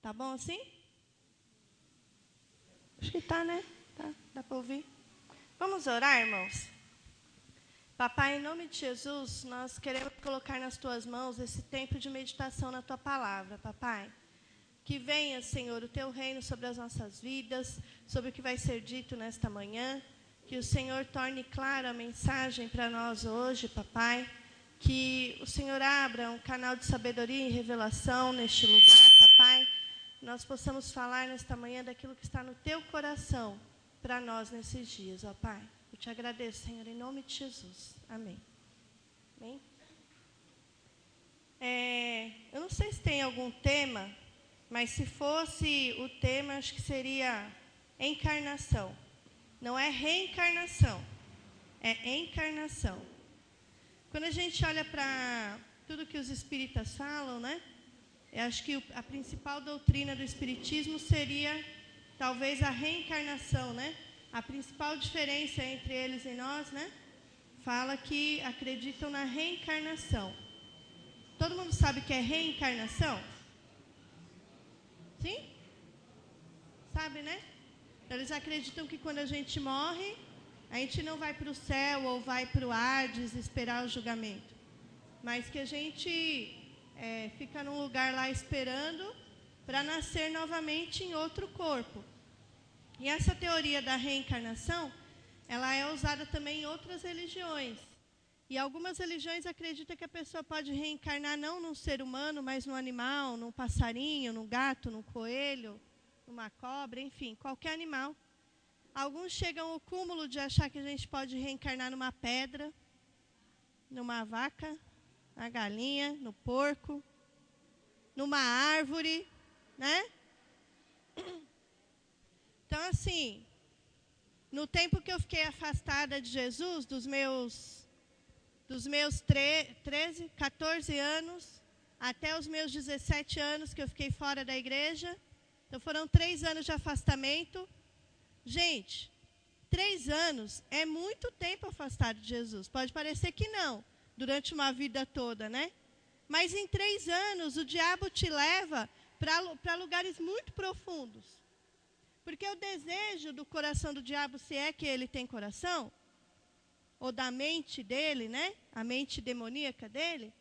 Tá bom assim? Acho que tá, né? Tá, dá para ouvir. Vamos orar, irmãos? Papai, em nome de Jesus, nós queremos colocar nas tuas mãos esse tempo de meditação na tua palavra, papai. Que venha, Senhor, o teu reino sobre as nossas vidas, sobre o que vai ser dito nesta manhã. Que o Senhor torne clara a mensagem para nós hoje, papai. Que o Senhor abra um canal de sabedoria e revelação neste lugar, papai. Nós possamos falar nesta manhã daquilo que está no teu coração para nós nesses dias, ó Pai. Eu te agradeço, Senhor, em nome de Jesus. Amém. Amém? Eu não sei se tem algum tema, mas se fosse o tema, acho que seria encarnação. Não é reencarnação, é encarnação. Quando a gente olha para tudo que os espíritas falam, né? Eu acho que a principal doutrina do espiritismo seria talvez a reencarnação, né? A principal diferença entre eles e nós, né? Fala que acreditam na reencarnação. Todo mundo sabe o que é reencarnação? Sim? Sabe, né? Eles acreditam que quando a gente morre, a gente não vai para o céu ou vai para o Hades esperar o julgamento. Mas que a gente fica num lugar lá esperando para nascer novamente em outro corpo. E essa teoria da reencarnação, ela é usada também em outras religiões. E algumas religiões acreditam que a pessoa pode reencarnar não num ser humano, mas num animal, num passarinho, num gato, num coelho, numa cobra, enfim, qualquer animal. Alguns chegam ao cúmulo de achar que a gente pode reencarnar numa pedra, numa vaca, na galinha, no porco, numa árvore, né? Então, assim, no tempo que eu fiquei afastada de Jesus, dos meus 14 anos, até os meus 17 anos que eu fiquei fora da igreja, então foram 3 anos de afastamento. Gente, 3 anos é muito tempo afastado de Jesus. Pode parecer que não, durante uma vida toda, né? Mas em 3 anos o diabo te leva para lugares muito profundos. Porque o desejo do coração do diabo, se é que ele tem coração, ou da mente dele, né? A mente demoníaca dele,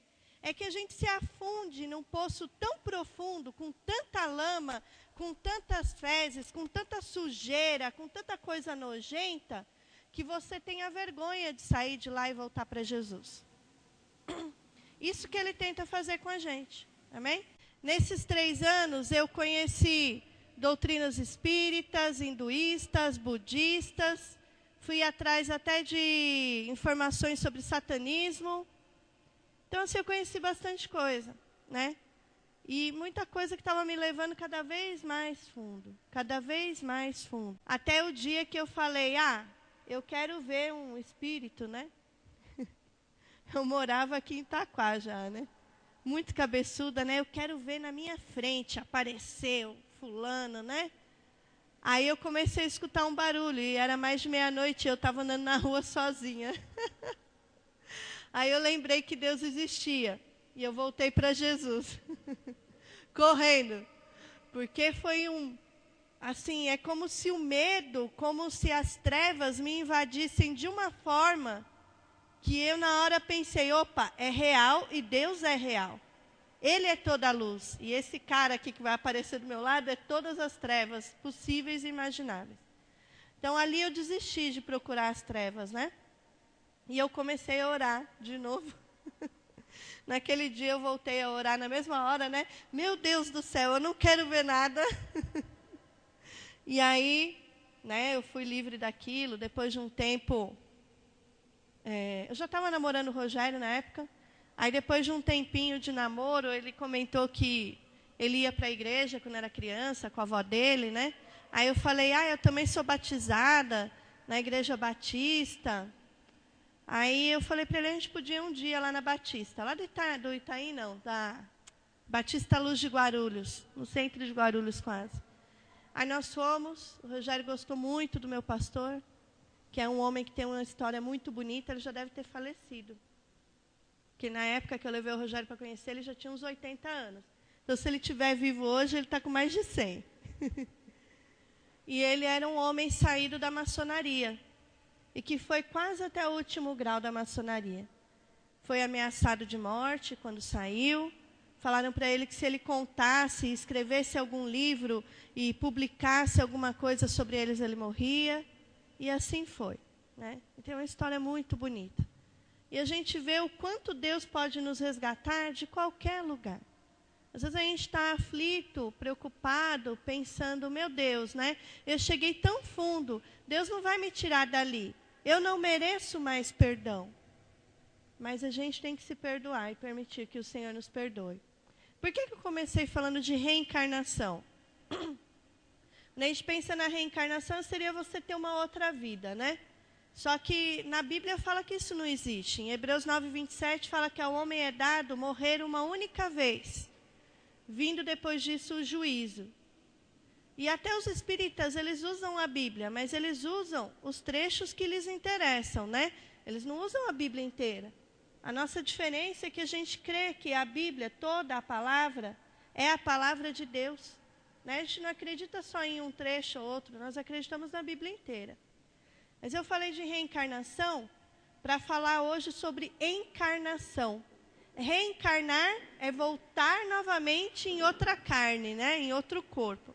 é que a gente se afunde num poço tão profundo, com tanta lama, com tantas fezes, com tanta sujeira, com tanta coisa nojenta, que você tenha vergonha de sair de lá e voltar para Jesus. Isso que ele tenta fazer com a gente, amém? Nesses 3 anos eu conheci doutrinas espíritas, hinduístas, budistas, fui atrás até de informações sobre satanismo. Então, assim, eu conheci bastante coisa, né? E muita coisa que estava me levando cada vez mais fundo, cada vez mais fundo. Até o dia que eu falei, eu quero ver um espírito, né? Eu morava aqui em Itaquá já, né? Muito cabeçuda, né? Eu quero ver na minha frente, apareceu fulano, né? Aí eu comecei a escutar um barulho, e era mais de meia-noite, e eu estava andando na rua sozinha. Aí eu lembrei que Deus existia, e eu voltei para Jesus, correndo. Porque foi assim, é como se o medo, como se as trevas me invadissem de uma forma que eu na hora pensei, opa, é real e Deus é real. Ele é toda a luz. E esse cara aqui que vai aparecer do meu lado é todas as trevas possíveis e imagináveis. Então ali eu desisti de procurar as trevas, né? E eu comecei a orar de novo. Naquele dia eu voltei a orar na mesma hora, né? Meu Deus do céu, eu não quero ver nada. E aí, né, eu fui livre daquilo. Depois de um tempo, eu já estava namorando o Rogério na época. Aí depois de um tempinho de namoro, ele comentou que ele ia para a igreja quando era criança, com a avó dele, né? Aí eu falei, eu também sou batizada na igreja batista. Aí eu falei para ele, a gente podia ir um dia lá na Batista, lá do Itaim não, da Batista Luz de Guarulhos, no centro de Guarulhos quase. Aí nós fomos, o Rogério gostou muito do meu pastor, que é um homem que tem uma história muito bonita, ele já deve ter falecido. Porque na época que eu levei o Rogério para conhecer, ele já tinha uns 80 anos. Então, se ele estiver vivo hoje, ele está com mais de 100. E ele era um homem saído da maçonaria. E que foi quase até o último grau da maçonaria. Foi ameaçado de morte quando saiu. Falaram para ele que se ele contasse, escrevesse algum livro e publicasse alguma coisa sobre eles, ele morria. E assim foi. Né? Então, é uma história muito bonita. E a gente vê o quanto Deus pode nos resgatar de qualquer lugar. Às vezes a gente está aflito, preocupado, pensando, meu Deus, né? Eu cheguei tão fundo, Deus não vai me tirar dali. Eu não mereço mais perdão. Mas a gente tem que se perdoar e permitir que o Senhor nos perdoe. Por que eu comecei falando de reencarnação? Quando a gente pensa na reencarnação, seria você ter uma outra vida, né? Só que na Bíblia fala que isso não existe. Em Hebreus 9:27 fala que ao homem é dado morrer uma única vez, vindo depois disso o juízo. E até os espíritas, eles usam a Bíblia, mas eles usam os trechos que lhes interessam, né? Eles não usam a Bíblia inteira. A nossa diferença é que a gente crê que a Bíblia, toda a palavra, é a palavra de Deus. Né? A gente não acredita só em um trecho ou outro, nós acreditamos na Bíblia inteira. Mas eu falei de reencarnação para falar hoje sobre encarnação. Reencarnar é voltar novamente em outra carne, né? Em outro corpo.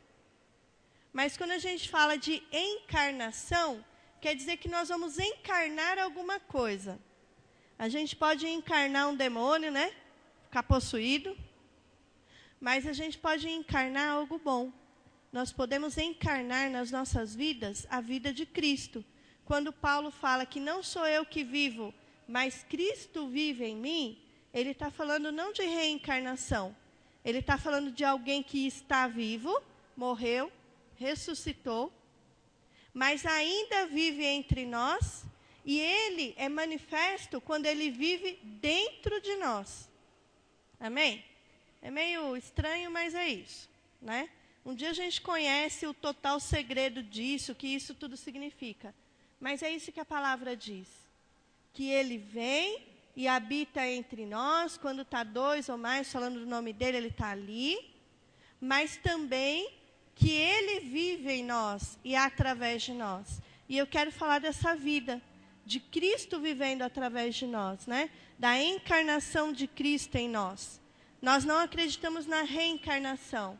Mas quando a gente fala de encarnação, quer dizer que nós vamos encarnar alguma coisa. A gente pode encarnar um demônio, né? Ficar possuído. Mas a gente pode encarnar algo bom. Nós podemos encarnar nas nossas vidas a vida de Cristo. Quando Paulo fala que não sou eu que vivo, mas Cristo vive em mim, ele está falando não de reencarnação. Ele está falando de alguém que está vivo, morreu, ressuscitou, mas ainda vive entre nós, e ele é manifesto quando ele vive dentro de nós. Amém? É meio estranho, mas é isso, né? Um dia a gente conhece o total segredo disso, o que isso tudo significa. Mas é isso que a palavra diz. Que ele vem e habita entre nós, quando está 2 ou mais falando do nome dele, ele está ali. Mas também que ele vive em nós e através de nós. E eu quero falar dessa vida, de Cristo vivendo através de nós, né? Da encarnação de Cristo em nós. Nós não acreditamos na reencarnação,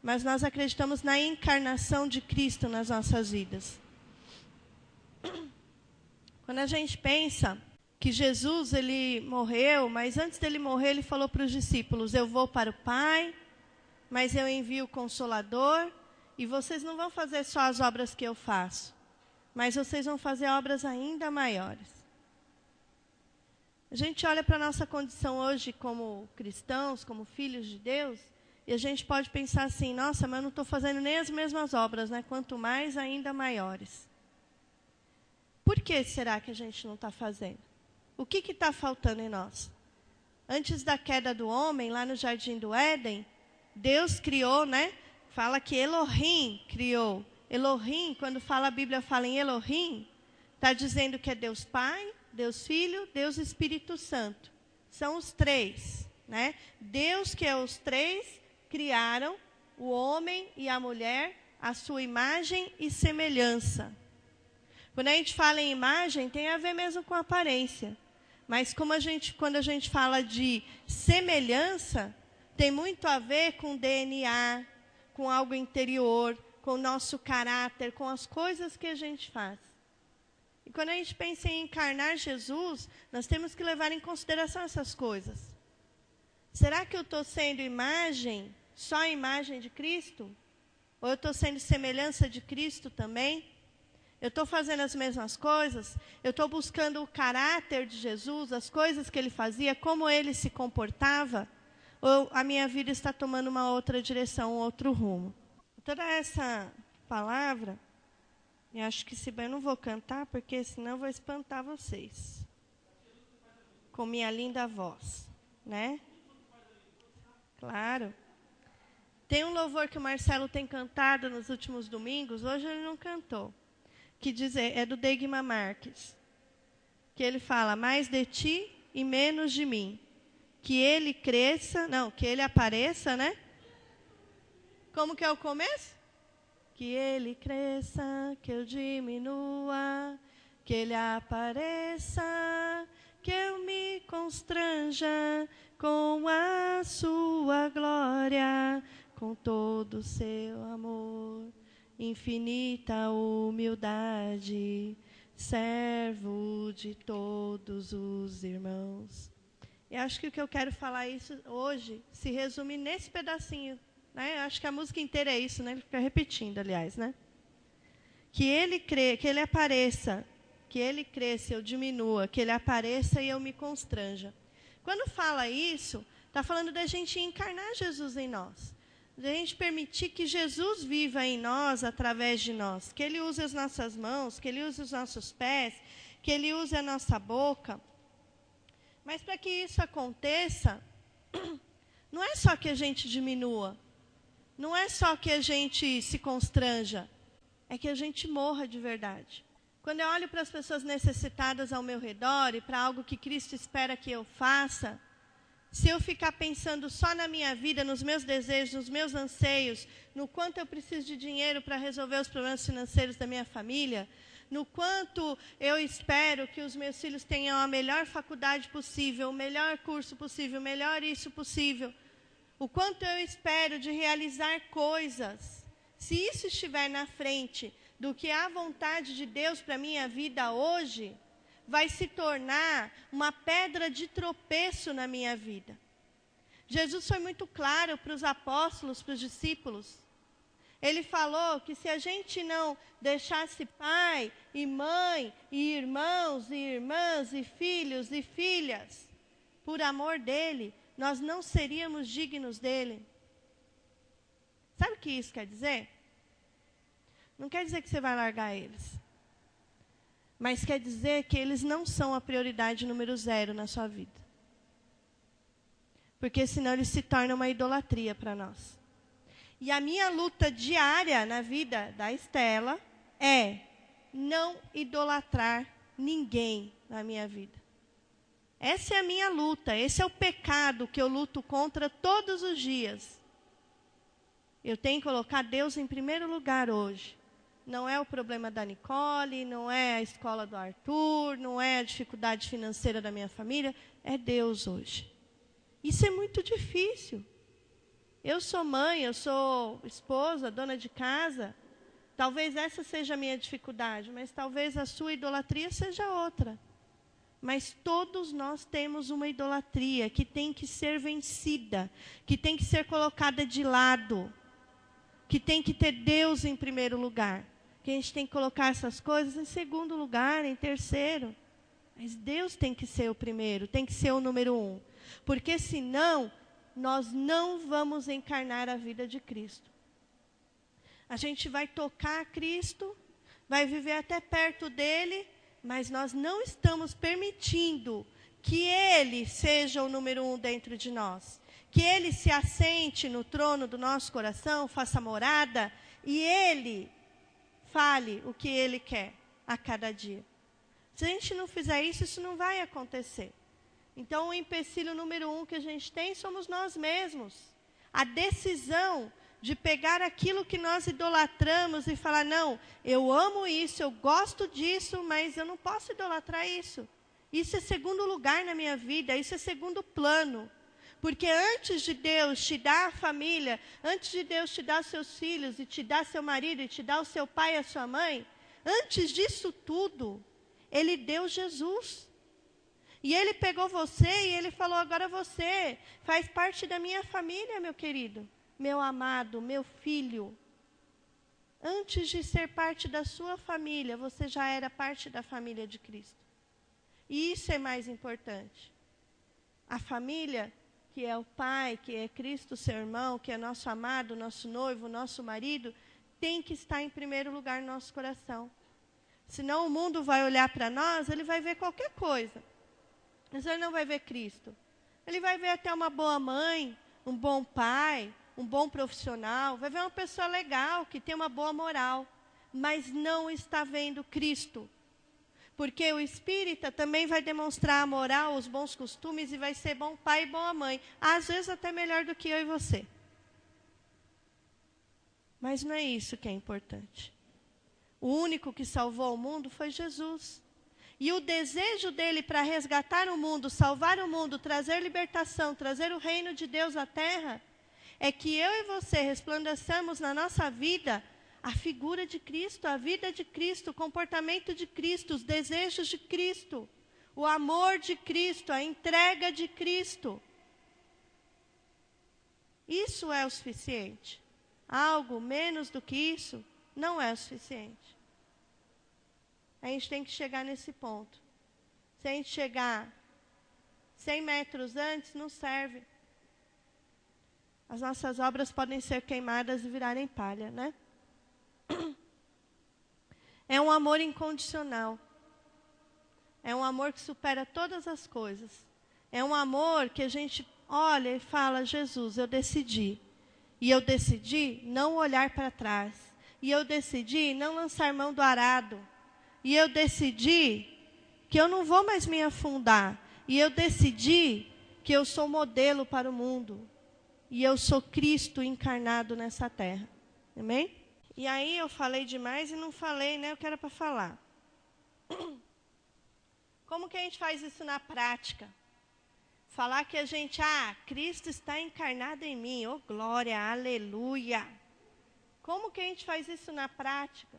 mas nós acreditamos na encarnação de Cristo nas nossas vidas. Quando a gente pensa que Jesus ele morreu, mas antes dele morrer ele falou para os discípulos, eu vou para o Pai, mas eu envio o Consolador, e vocês não vão fazer só as obras que eu faço, mas vocês vão fazer obras ainda maiores. A gente olha para a nossa condição hoje como cristãos, como filhos de Deus, e a gente pode pensar assim, nossa, mas eu não estou fazendo nem as mesmas obras, né? Quanto mais, ainda maiores. Por que será que a gente não está fazendo? O que está faltando em nós? Antes da queda do homem, lá no Jardim do Éden, Deus criou, né? Fala que Elohim criou. Elohim, quando fala a Bíblia fala em Elohim, está dizendo que é Deus Pai, Deus Filho, Deus Espírito Santo. São os três, né? Deus, que é os três, criaram o homem e a mulher à sua imagem e semelhança. Quando a gente fala em imagem, tem a ver mesmo com aparência. Mas quando a gente fala de semelhança, tem muito a ver com DNA, com algo interior, com o nosso caráter, com as coisas que a gente faz. E quando a gente pensa em encarnar Jesus, nós temos que levar em consideração essas coisas. Será que eu estou sendo imagem, só imagem de Cristo? Ou eu estou sendo semelhança de Cristo também? Eu estou fazendo as mesmas coisas? Eu estou buscando o caráter de Jesus, as coisas que ele fazia, como ele se comportava? Ou a minha vida está tomando uma outra direção, um outro rumo? Toda essa palavra, eu acho que se bem eu não vou cantar, porque senão eu vou espantar vocês. Com minha linda voz, né? Claro. Tem um louvor que o Marcelo tem cantado nos últimos domingos, hoje ele não cantou. Que diz, é do Degma Marques, que ele fala, mais de ti e menos de mim. Que ele cresça, não, que ele apareça, né? Como que é o começo? Que ele cresça, que eu diminua, que ele apareça, que eu me constranja com a sua glória, com todo o seu amor, infinita humildade, servo de todos os irmãos. Eu acho que o que eu quero falar isso hoje se resume nesse pedacinho, né? Eu acho que a música inteira é isso, né? Ele fica repetindo, aliás, né? Que ele apareça, que ele cresça, eu diminua, que ele apareça e eu me constranja. Quando fala isso, está falando da gente encarnar Jesus em nós. Da gente permitir que Jesus viva em nós, através de nós. Que ele use as nossas mãos, que ele use os nossos pés, que ele use a nossa boca. Mas para que isso aconteça, não é só que a gente diminua. Não é só que a gente se constranja. É que a gente morra de verdade. Quando eu olho para as pessoas necessitadas ao meu redor e para algo que Cristo espera que eu faça, se eu ficar pensando só na minha vida, nos meus desejos, nos meus anseios, no quanto eu preciso de dinheiro para resolver os problemas financeiros da minha família, no quanto eu espero que os meus filhos tenham a melhor faculdade possível, o melhor curso possível, o melhor isso possível, o quanto eu espero de realizar coisas, se isso estiver na frente do que é a vontade de Deus para a minha vida hoje, vai se tornar uma pedra de tropeço na minha vida. Jesus foi muito claro para os apóstolos, para os discípulos. Ele falou que se a gente não deixasse pai e mãe, e irmãos e irmãs, e filhos e filhas, por amor dele, nós não seríamos dignos dele. Sabe o que isso quer dizer? Não quer dizer que você vai largar eles. Mas quer dizer que eles não são a prioridade número 0 na sua vida. Porque senão eles se tornam uma idolatria para nós. E a minha luta diária na vida da Estela é não idolatrar ninguém na minha vida. Essa é a minha luta, esse é o pecado que eu luto contra todos os dias. Eu tenho que colocar Deus em primeiro lugar hoje. Não é o problema da Nicole, não é a escola do Arthur, não é a dificuldade financeira da minha família, é Deus hoje. Isso é muito difícil. Eu sou mãe, eu sou esposa, dona de casa. Talvez essa seja a minha dificuldade, mas talvez a sua idolatria seja outra. Mas todos nós temos uma idolatria que tem que ser vencida, que tem que ser colocada de lado, que tem que ter Deus em primeiro lugar. Que a gente tem que colocar essas coisas em segundo lugar, em terceiro. Mas Deus tem que ser o primeiro, tem que ser o número 1. Porque senão, nós não vamos encarnar a vida de Cristo. A gente vai tocar Cristo, vai viver até perto dele, mas nós não estamos permitindo que ele seja o número 1 dentro de nós. Que ele se assente no trono do nosso coração, faça morada, e ele fale o que ele quer a cada dia. Se a gente não fizer isso, isso não vai acontecer. Então, o empecilho número 1 que a gente tem somos nós mesmos. A decisão de pegar aquilo que nós idolatramos e falar, não, eu amo isso, eu gosto disso, mas eu não posso idolatrar isso. Isso é segundo lugar na minha vida, isso é segundo plano. Porque antes de Deus te dar a família, antes de Deus te dar seus filhos, e te dar seu marido, e te dar o seu pai e a sua mãe, antes disso tudo, Ele deu Jesus. E Ele pegou você e Ele falou, agora você faz parte da minha família, meu querido, meu amado, meu filho. Antes de ser parte da sua família, você já era parte da família de Cristo. E isso é mais importante. A família, que é o pai, que é Cristo, seu irmão, que é nosso amado, nosso noivo, nosso marido, tem que estar em primeiro lugar no nosso coração. Senão o mundo vai olhar para nós, ele vai ver qualquer coisa. Mas ele não vai ver Cristo. Ele vai ver até uma boa mãe, um bom pai, um bom profissional, vai ver uma pessoa legal, que tem uma boa moral, mas não está vendo Cristo. Porque o espírita também vai demonstrar a moral, os bons costumes, e vai ser bom pai e boa mãe. Às vezes até melhor do que eu e você. Mas não é isso que é importante. O único que salvou o mundo foi Jesus. E o desejo dele para resgatar o mundo, salvar o mundo, trazer libertação, trazer o reino de Deus à terra, é que eu e você resplandeçamos na nossa vida a figura de Cristo, a vida de Cristo, o comportamento de Cristo, os desejos de Cristo, o amor de Cristo, a entrega de Cristo. Isso é o suficiente. Algo menos do que isso não é o suficiente. A gente tem que chegar nesse ponto. Se a gente chegar 100 metros antes, não serve. As nossas obras podem ser queimadas e virarem palha, né? É um amor incondicional. É um amor que supera todas as coisas. É um amor que a gente olha e fala, Jesus, eu decidi. E eu decidi não olhar para trás. E eu decidi não lançar mão do arado. E eu decidi que eu não vou mais me afundar. E eu decidi que eu sou modelo para o mundo. E eu sou Cristo encarnado nessa terra. Amém? E aí eu falei demais e não falei, né, o que era para falar. Como que a gente faz isso na prática? Falar que a gente, Cristo está encarnado em mim, oh glória, aleluia. Como que a gente faz isso na prática?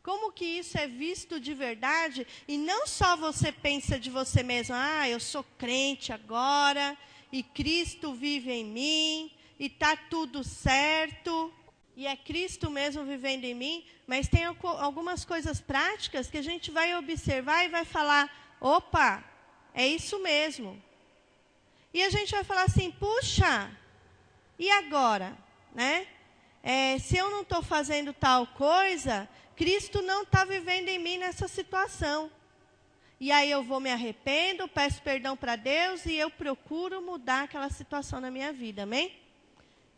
Como que isso é visto de verdade? E não só você pensa de você mesmo, eu sou crente agora, e Cristo vive em mim, e está tudo certo, e é Cristo mesmo vivendo em mim, mas tem algumas coisas práticas que a gente vai observar e vai falar, opa, é isso mesmo. E a gente vai falar assim, puxa, e agora? Né? Se eu não estou fazendo tal coisa, Cristo não está vivendo em mim nessa situação. E aí eu vou me arrependo, peço perdão para Deus e eu procuro mudar aquela situação na minha vida, amém?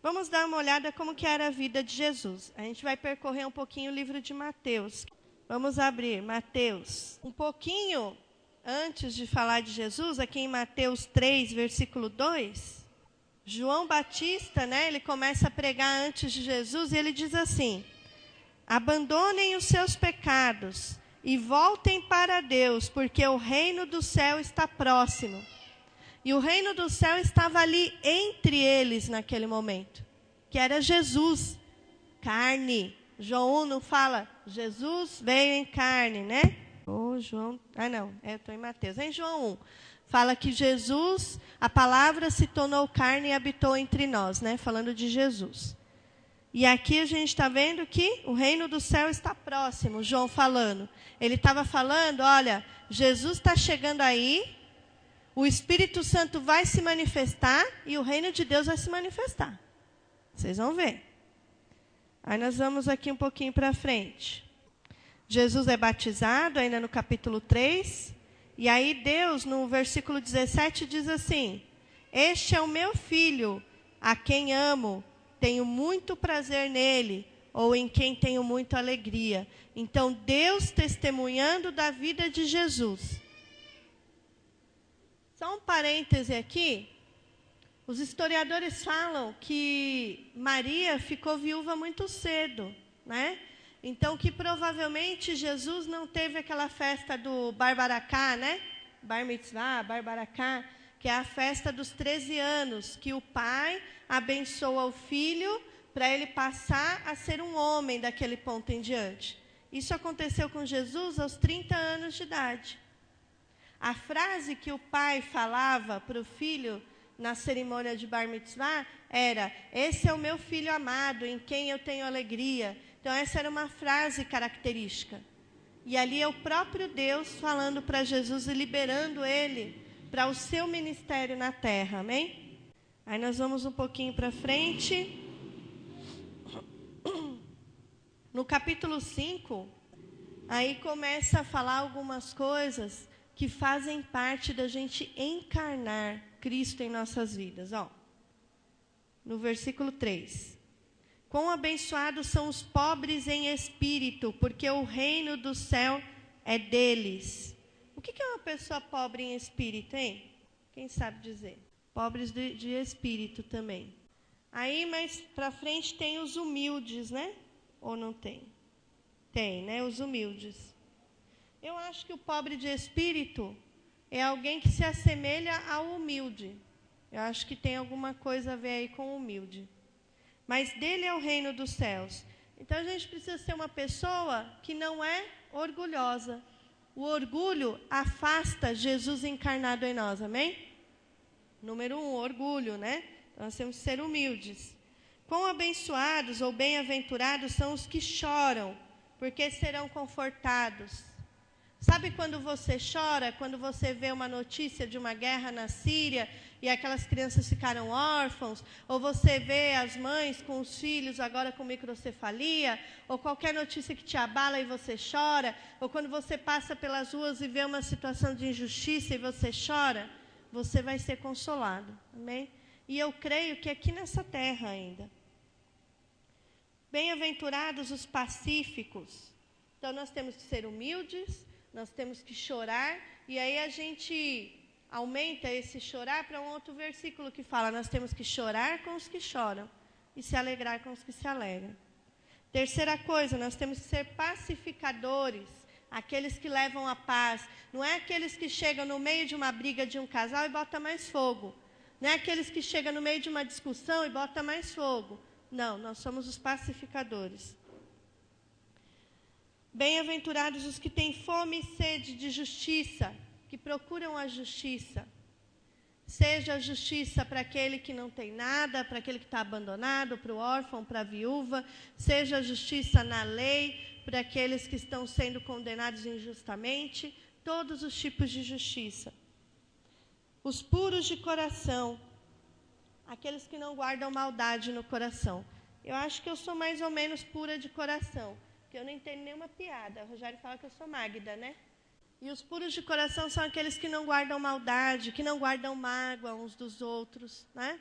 Vamos dar uma olhada como que era a vida de Jesus. A gente vai percorrer um pouquinho o livro de Mateus. Vamos abrir Mateus. Um pouquinho antes de falar de Jesus, aqui em Mateus 3, versículo 2, João Batista, né, ele começa a pregar antes de Jesus e ele diz assim, abandonem os seus pecados e voltem para Deus, porque o reino do céu está próximo. E o reino do céu estava ali entre eles naquele momento, que era Jesus, carne. João 1 não fala, Jesus veio em carne, né? João, eu estou em Mateus. Em João 1, fala que Jesus, a palavra se tornou carne e habitou entre nós, né? Falando de Jesus. E aqui a gente está vendo que o reino do céu está próximo, João falando. Ele estava falando, olha, Jesus está chegando aí, o Espírito Santo vai se manifestar e o reino de Deus vai se manifestar. Vocês vão ver. Aí nós vamos aqui um pouquinho para frente. Jesus é batizado, ainda no capítulo 3. E aí Deus, no versículo 17, diz assim, este é o meu filho, a quem amo, tenho muito prazer nele, ou em quem tenho muita alegria. Então, Deus testemunhando da vida de Jesus. Só um parêntese aqui. Os historiadores falam que Maria ficou viúva muito cedo, né? Então, que provavelmente Jesus não teve aquela festa do Barbaracá, né? Bar Mitzvah, Barbaracá, que é a festa dos 13 anos, que o pai abençoa o filho para ele passar a ser um homem daquele ponto em diante. Isso aconteceu com Jesus aos 30 anos de idade. A frase que o pai falava para o filho na cerimônia de Bar Mitzvah era, esse é o meu filho amado, em quem eu tenho alegria. Então, essa era uma frase característica. E ali é o próprio Deus falando para Jesus e liberando ele para o seu ministério na terra, amém? Aí nós vamos um pouquinho para frente. No capítulo 5, aí começa a falar algumas coisas que fazem parte da gente encarnar Cristo em nossas vidas. No versículo 3. Quão abençoados são os pobres em espírito, porque o reino do céu é deles. O que é uma pessoa pobre em espírito, hein? Quem sabe dizer? Pobres de espírito também. Aí, mais para frente, tem os humildes, né? Ou não tem? Tem, né? Os humildes. Eu acho que o pobre de espírito é alguém que se assemelha ao humilde. Eu acho que tem alguma coisa a ver aí com o humilde. Mas dele é o reino dos céus. Então, a gente precisa ser uma pessoa que não é orgulhosa. O orgulho afasta Jesus encarnado em nós, amém? Número 1, orgulho, né? Então, nós temos que ser humildes. Quão abençoados ou bem-aventurados são os que choram, porque serão confortados. Sabe quando você chora, quando você vê uma notícia de uma guerra na Síria e aquelas crianças ficaram órfãos, ou você vê as mães com os filhos agora com microcefalia, ou qualquer notícia que te abala e você chora, ou quando você passa pelas ruas e vê uma situação de injustiça e você chora, você vai ser consolado, amém? E eu creio que aqui nessa terra ainda. Bem-aventurados os pacíficos. Então, nós temos que ser humildes, nós temos que chorar, e aí a gente aumenta esse chorar para um outro versículo que fala, nós temos que chorar com os que choram e se alegrar com os que se alegram. Terceira coisa, nós temos que ser pacificadores, aqueles que levam a paz. Não é aqueles que chegam no meio de uma briga de um casal e botam mais fogo. Não é aqueles que chegam no meio de uma discussão e botam mais fogo. Não, nós somos os pacificadores. Bem-aventurados os que têm fome e sede de justiça, que procuram a justiça. Seja a justiça para aquele que não tem nada, para aquele que está abandonado, para o órfão, para a viúva. Seja a justiça na lei, para aqueles que estão sendo condenados injustamente. Todos os tipos de justiça. Os puros de coração, aqueles que não guardam maldade no coração. Eu acho que eu sou mais ou menos pura de coração, porque eu não entendo nenhuma piada. O Rogério fala que eu sou Magda, né? E os puros de coração são aqueles que não guardam maldade, que não guardam mágoa uns dos outros, né?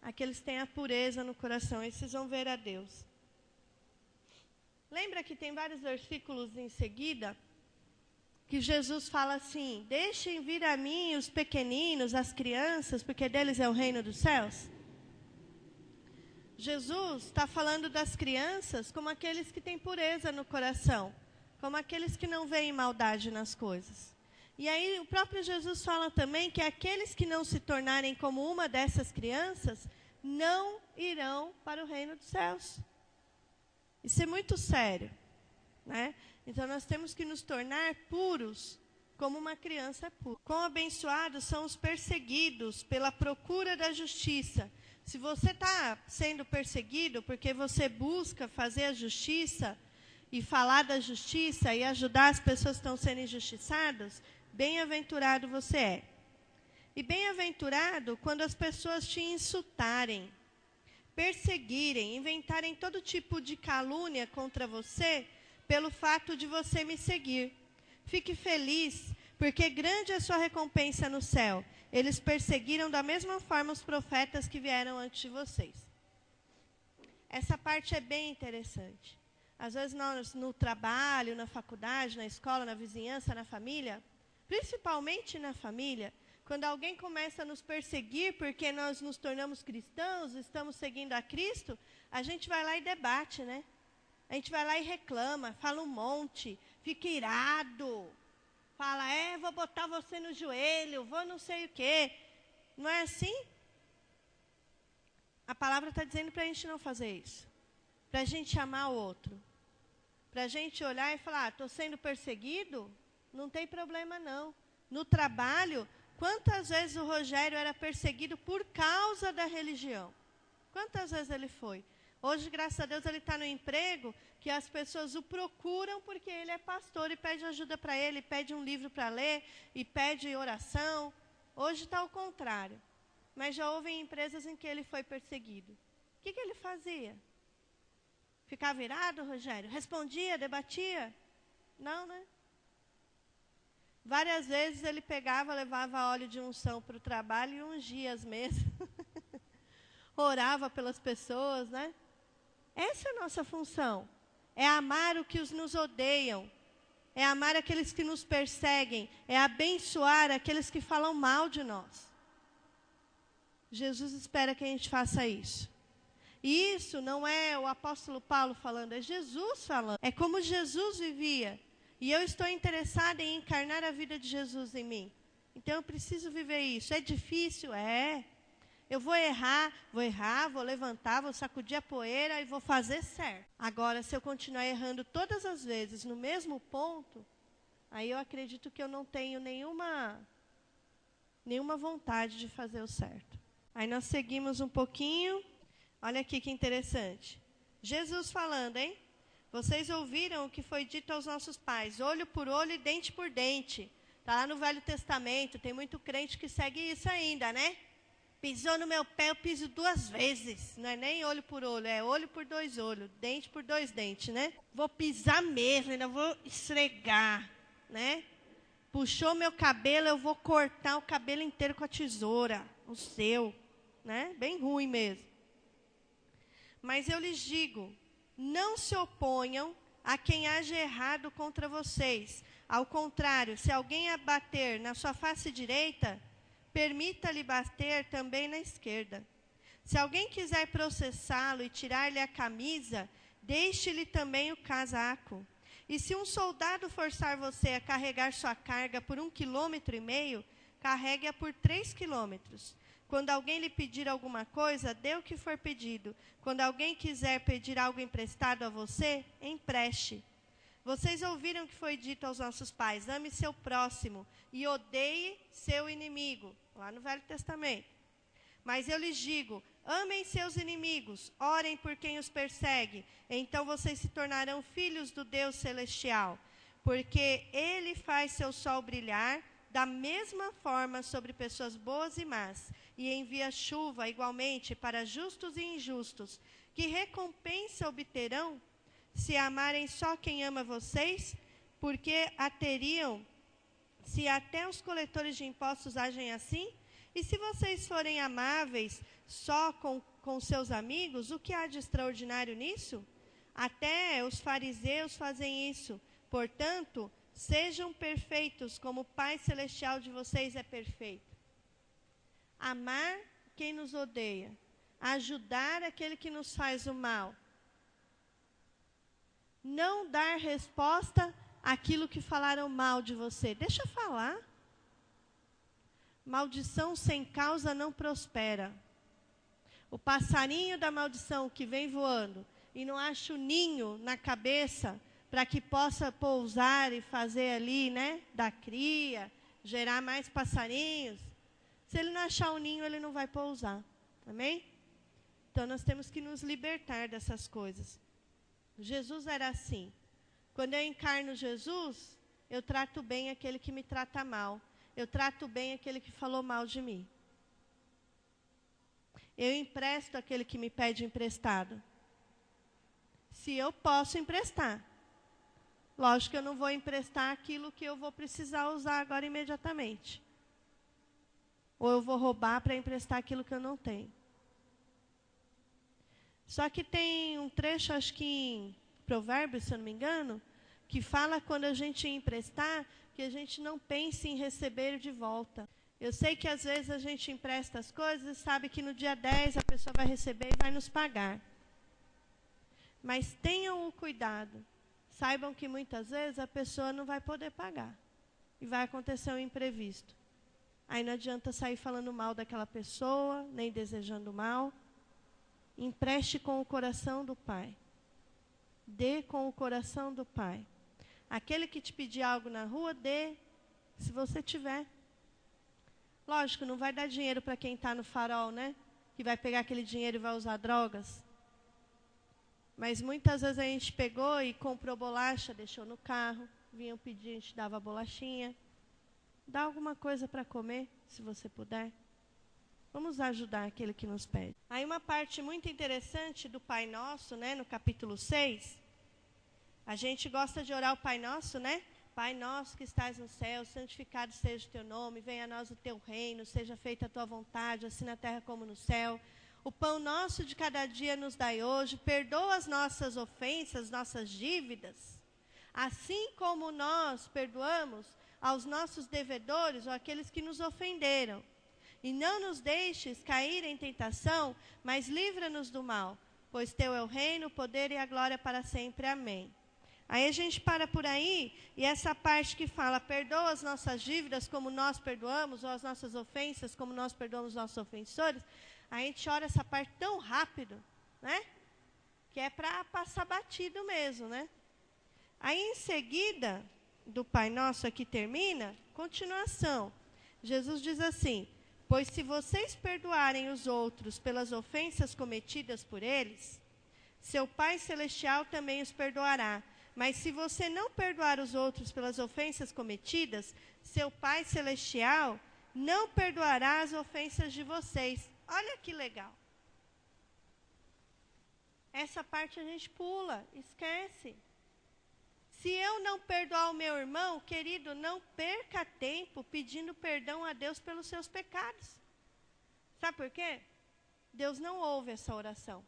Aqueles que têm a pureza no coração, esses vão ver a Deus. Lembra que tem vários versículos em seguida que Jesus fala assim, deixem vir a mim os pequeninos, as crianças, porque deles é o reino dos céus? Jesus está falando das crianças como aqueles que têm pureza no coração, como aqueles que não veem maldade nas coisas. E aí o próprio Jesus fala também que aqueles que não se tornarem como uma dessas crianças, não irão para o reino dos céus. Isso é muito sério, né? Então, nós temos que nos tornar puros, como uma criança é pura. Quão abençoados são os perseguidos pela procura da justiça. Se você está sendo perseguido porque você busca fazer a justiça e falar da justiça e ajudar as pessoas que estão sendo injustiçadas, bem-aventurado você é. E bem-aventurado quando as pessoas te insultarem, perseguirem, inventarem todo tipo de calúnia contra você, pelo fato de você me seguir. Fique feliz, porque grande é a sua recompensa no céu. Eles perseguiram da mesma forma os profetas que vieram antes de vocês. Essa parte é bem interessante. Às vezes nós, no trabalho, na faculdade, na escola, na vizinhança, na família, principalmente na família, quando alguém começa a nos perseguir porque nós nos tornamos cristãos, estamos seguindo a Cristo, a gente vai lá e debate, né? A gente vai lá e reclama, fala um monte, fica irado. Fala, vou botar você no joelho, vou não sei o quê. Não é assim? A palavra está dizendo para a gente não fazer isso. Para a gente amar o outro. Para a gente olhar e falar, estou sendo perseguido? Não tem problema não. No trabalho, quantas vezes o Rogério era perseguido por causa da religião? Quantas vezes ele foi? Hoje, graças a Deus, ele está no emprego que as pessoas o procuram porque ele é pastor e pede ajuda para ele, pede um livro para ler e pede oração. Hoje está ao contrário. Mas já houve empresas em que ele foi perseguido. O que ele fazia? Ficava irado, Rogério? Respondia, debatia? Não, né? Várias vezes ele pegava, levava óleo de unção para o trabalho e ungia as mesas. Orava pelas pessoas, né? Essa é a nossa função. É amar o que nos odeiam. É amar aqueles que nos perseguem. É abençoar aqueles que falam mal de nós. Jesus espera que a gente faça isso. E isso não é o apóstolo Paulo falando, é Jesus falando. É como Jesus vivia. E eu estou interessada em encarnar a vida de Jesus em mim. Então eu preciso viver isso. É difícil? É. Eu vou errar, vou levantar, vou sacudir a poeira e vou fazer certo. Agora, se eu continuar errando todas as vezes no mesmo ponto, aí eu acredito que eu não tenho nenhuma vontade de fazer o certo. Aí nós seguimos um pouquinho. Olha aqui que interessante. Jesus falando, hein? Vocês ouviram o que foi dito aos nossos pais, olho por olho e dente por dente. Está lá no Velho Testamento, tem muito crente que segue isso ainda, né? Pisou no meu pé, eu piso 2 vezes. Não é nem olho por olho, é olho por 2 olhos, dente por 2 dentes, né? Vou pisar mesmo, ainda vou esfregar, né? Puxou meu cabelo, eu vou cortar o cabelo inteiro com a tesoura, o seu, né? Bem ruim mesmo. Mas eu lhes digo, não se oponham a quem age errado contra vocês. Ao contrário, se alguém abater na sua face direita, permita-lhe bater também na esquerda. Se alguém quiser processá-lo e tirar-lhe a camisa, deixe-lhe também o casaco. E se um soldado forçar você a carregar sua carga por 1,5 km, carregue-a por 3 km. Quando alguém lhe pedir alguma coisa, dê o que for pedido. Quando alguém quiser pedir algo emprestado a você, empreste. Vocês ouviram o que foi dito aos nossos pais, ame seu próximo e odeie seu inimigo. Lá no Velho Testamento. Mas eu lhes digo, amem seus inimigos, orem por quem os persegue, então vocês se tornarão filhos do Deus celestial, porque Ele faz seu sol brilhar da mesma forma sobre pessoas boas e más, e envia chuva igualmente para justos e injustos. Que recompensa obterão se amarem só quem ama vocês? Porque a teriam se até os coletores de impostos agem assim? E se vocês forem amáveis só com seus amigos, o que há de extraordinário nisso? Até os fariseus fazem isso. Portanto, sejam perfeitos como o Pai Celestial de vocês é perfeito. Amar quem nos odeia. Ajudar aquele que nos faz o mal. Não dar resposta àquilo que falaram mal de você. Deixa eu falar. Maldição sem causa não prospera. O passarinho da maldição que vem voando e não acha o ninho na cabeça para que possa pousar e fazer ali, né, da cria, gerar mais passarinhos. Se ele não achar o ninho, ele não vai pousar. Amém? Então nós temos que nos libertar dessas coisas. Jesus era assim. Quando eu encarno Jesus, eu trato bem aquele que me trata mal. Eu trato bem aquele que falou mal de mim. Eu empresto aquele que me pede emprestado. Se eu posso emprestar. Lógico que eu não vou emprestar aquilo que eu vou precisar usar agora imediatamente. Ou eu vou roubar para emprestar aquilo que eu não tenho. Só que tem um trecho, acho que em Provérbios, se eu não me engano, que fala quando a gente emprestar, que a gente não pense em receber de volta. Eu sei que às vezes a gente empresta as coisas e sabe que no dia 10 a pessoa vai receber e vai nos pagar. Mas tenham o cuidado. Saibam que muitas vezes a pessoa não vai poder pagar. E vai acontecer um imprevisto. Aí não adianta sair falando mal daquela pessoa, nem desejando mal. Empreste com o coração do Pai. Dê com o coração do Pai. Aquele que te pedir algo na rua, dê, se você tiver. Lógico, não vai dar dinheiro para quem está no farol, né? Que vai pegar aquele dinheiro e vai usar drogas. Mas muitas vezes a gente pegou e comprou bolacha, deixou no carro. Vinham pedir, a gente dava bolachinha. Dá alguma coisa para comer, se você puder. Vamos ajudar aquele que nos pede. Aí uma parte muito interessante do Pai Nosso, né? No capítulo 6. A gente gosta de orar o Pai Nosso, né? Pai nosso que estás no céu, santificado seja o teu nome, venha a nós o teu reino, seja feita a tua vontade, assim na terra como no céu. O pão nosso de cada dia nos dai hoje, perdoa as nossas ofensas, nossas dívidas, assim como nós perdoamos aos nossos devedores ou aqueles que nos ofenderam. E não nos deixes cair em tentação, mas livra-nos do mal, pois teu é o reino, o poder e a glória para sempre. Amém. Aí a gente para por aí, e essa parte que fala, perdoa as nossas dívidas como nós perdoamos, ou as nossas ofensas como nós perdoamos os nossos ofensores, a gente ora essa parte tão rápido, né? Que é para passar batido mesmo, né? Aí em seguida, do Pai Nosso aqui termina, continuação. Jesus diz assim, pois se vocês perdoarem os outros pelas ofensas cometidas por eles, seu Pai Celestial também os perdoará. Mas se você não perdoar os outros pelas ofensas cometidas, seu Pai Celestial não perdoará as ofensas de vocês. Olha que legal. Essa parte a gente pula, esquece. Se eu não perdoar o meu irmão, querido, não perca tempo pedindo perdão a Deus pelos seus pecados. Sabe por quê? Deus não ouve essa oração.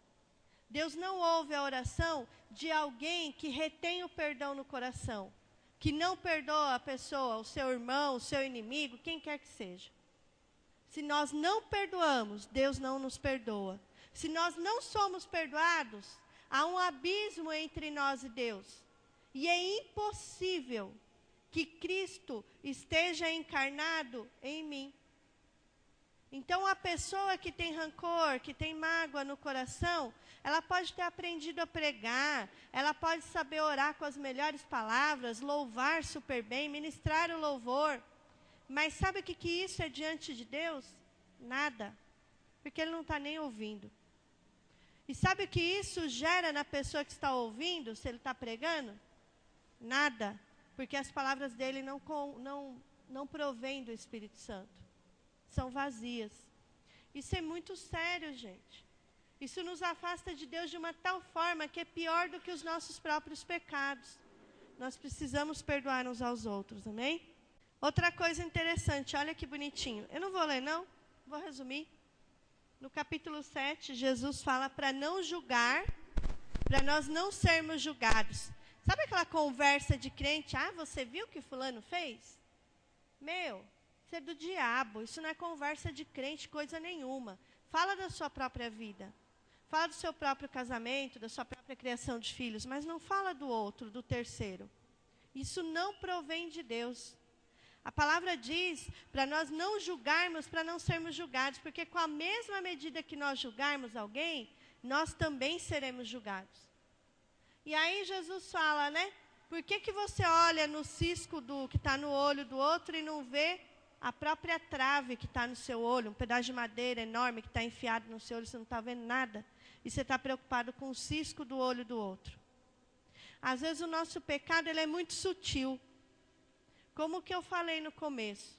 Deus não ouve a oração de alguém que retém o perdão no coração, que não perdoa a pessoa, o seu irmão, o seu inimigo, quem quer que seja. Se nós não perdoamos, Deus não nos perdoa. Se nós não somos perdoados, há um abismo entre nós e Deus. E é impossível que Cristo esteja encarnado em mim. Então, a pessoa que tem rancor, que tem mágoa no coração, ela pode ter aprendido a pregar, ela pode saber orar com as melhores palavras, louvar super bem, ministrar o louvor. Mas sabe o que isso é diante de Deus? Nada. Porque Ele não está nem ouvindo. E sabe o que isso gera na pessoa que está ouvindo, se ele está pregando? Nada. Porque as palavras dele não provêm do Espírito Santo. São vazias. Isso é muito sério, gente. Isso nos afasta de Deus de uma tal forma que é pior do que os nossos próprios pecados. Nós precisamos perdoar uns aos outros, amém? Outra coisa interessante, olha que bonitinho. Eu não vou ler, não. Vou resumir. No capítulo 7, Jesus fala para não julgar, para nós não sermos julgados. Sabe aquela conversa de crente? Ah, você viu o que fulano fez? Meu, isso é do diabo. Isso não é conversa de crente, coisa nenhuma. Fala da sua própria vida. Fala do seu próprio casamento, da sua própria criação de filhos, mas não fala do outro, do terceiro. Isso não provém de Deus. A palavra diz para nós não julgarmos, para não sermos julgados, porque com a mesma medida que nós julgarmos alguém, nós também seremos julgados. E aí Jesus fala, né? Por que você olha no cisco que está no olho do outro e não vê a própria trave que está no seu olho, um pedaço de madeira enorme que está enfiado no seu olho, você não está vendo nada? E você está preocupado com o cisco do olho do outro. Às vezes o nosso pecado ele é muito sutil. Como que eu falei no começo?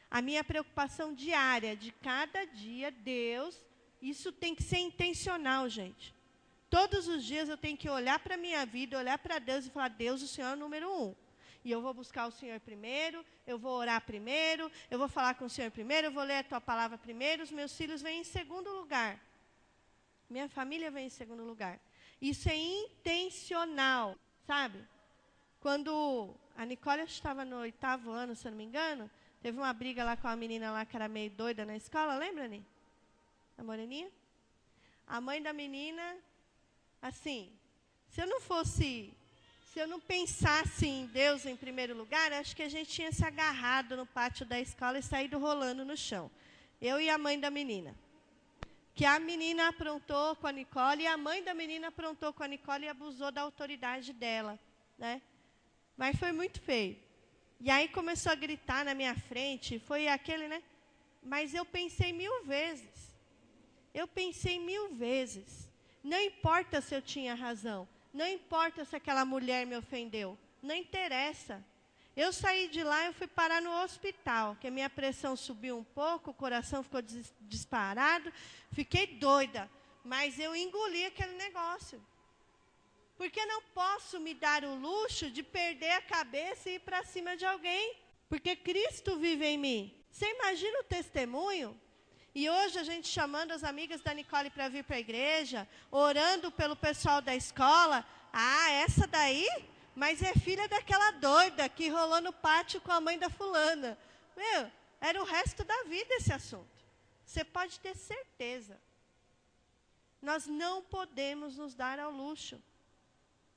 A minha preocupação diária, de cada dia, Deus, isso tem que ser intencional, gente. Todos os dias eu tenho que olhar para a minha vida, olhar para Deus e falar, Deus, o Senhor é o número 1. E eu vou buscar o Senhor primeiro, eu vou orar primeiro, eu vou falar com o Senhor primeiro, eu vou ler a Tua palavra primeiro, os meus filhos vêm em segundo lugar. Minha família vem em segundo lugar. Isso é intencional, sabe? Quando a Nicole estava no 8º ano, se eu não me engano, teve uma briga lá com a menina lá que era meio doida na escola, lembra, Ni? A moreninha? A mãe da menina, assim, se eu não pensasse em Deus em primeiro lugar, acho que a gente tinha se agarrado no pátio da escola e saído rolando no chão. Eu e a mãe da menina. Que a menina aprontou com a Nicole e a mãe da menina aprontou com a Nicole e abusou da autoridade dela, né? Mas foi muito feio. E aí começou a gritar na minha frente, foi aquele, né? Mas eu pensei 1000 vezes. Eu pensei 1000 vezes. Não importa se eu tinha razão. Não importa se aquela mulher me ofendeu. Não interessa. Eu saí de lá e eu fui parar no hospital, que a minha pressão subiu um pouco, o coração ficou disparado, fiquei doida. Mas eu engoli aquele negócio. Porque não posso me dar o luxo de perder a cabeça e ir para cima de alguém. Porque Cristo vive em mim. Você imagina o testemunho? E hoje a gente chamando as amigas da Nicole para vir para a igreja, orando pelo pessoal da escola. Ah, essa daí? Mas é filha daquela doida que rolou no pátio com a mãe da fulana. Meu, era o resto da vida esse assunto. Você pode ter certeza. Nós não podemos nos dar ao luxo.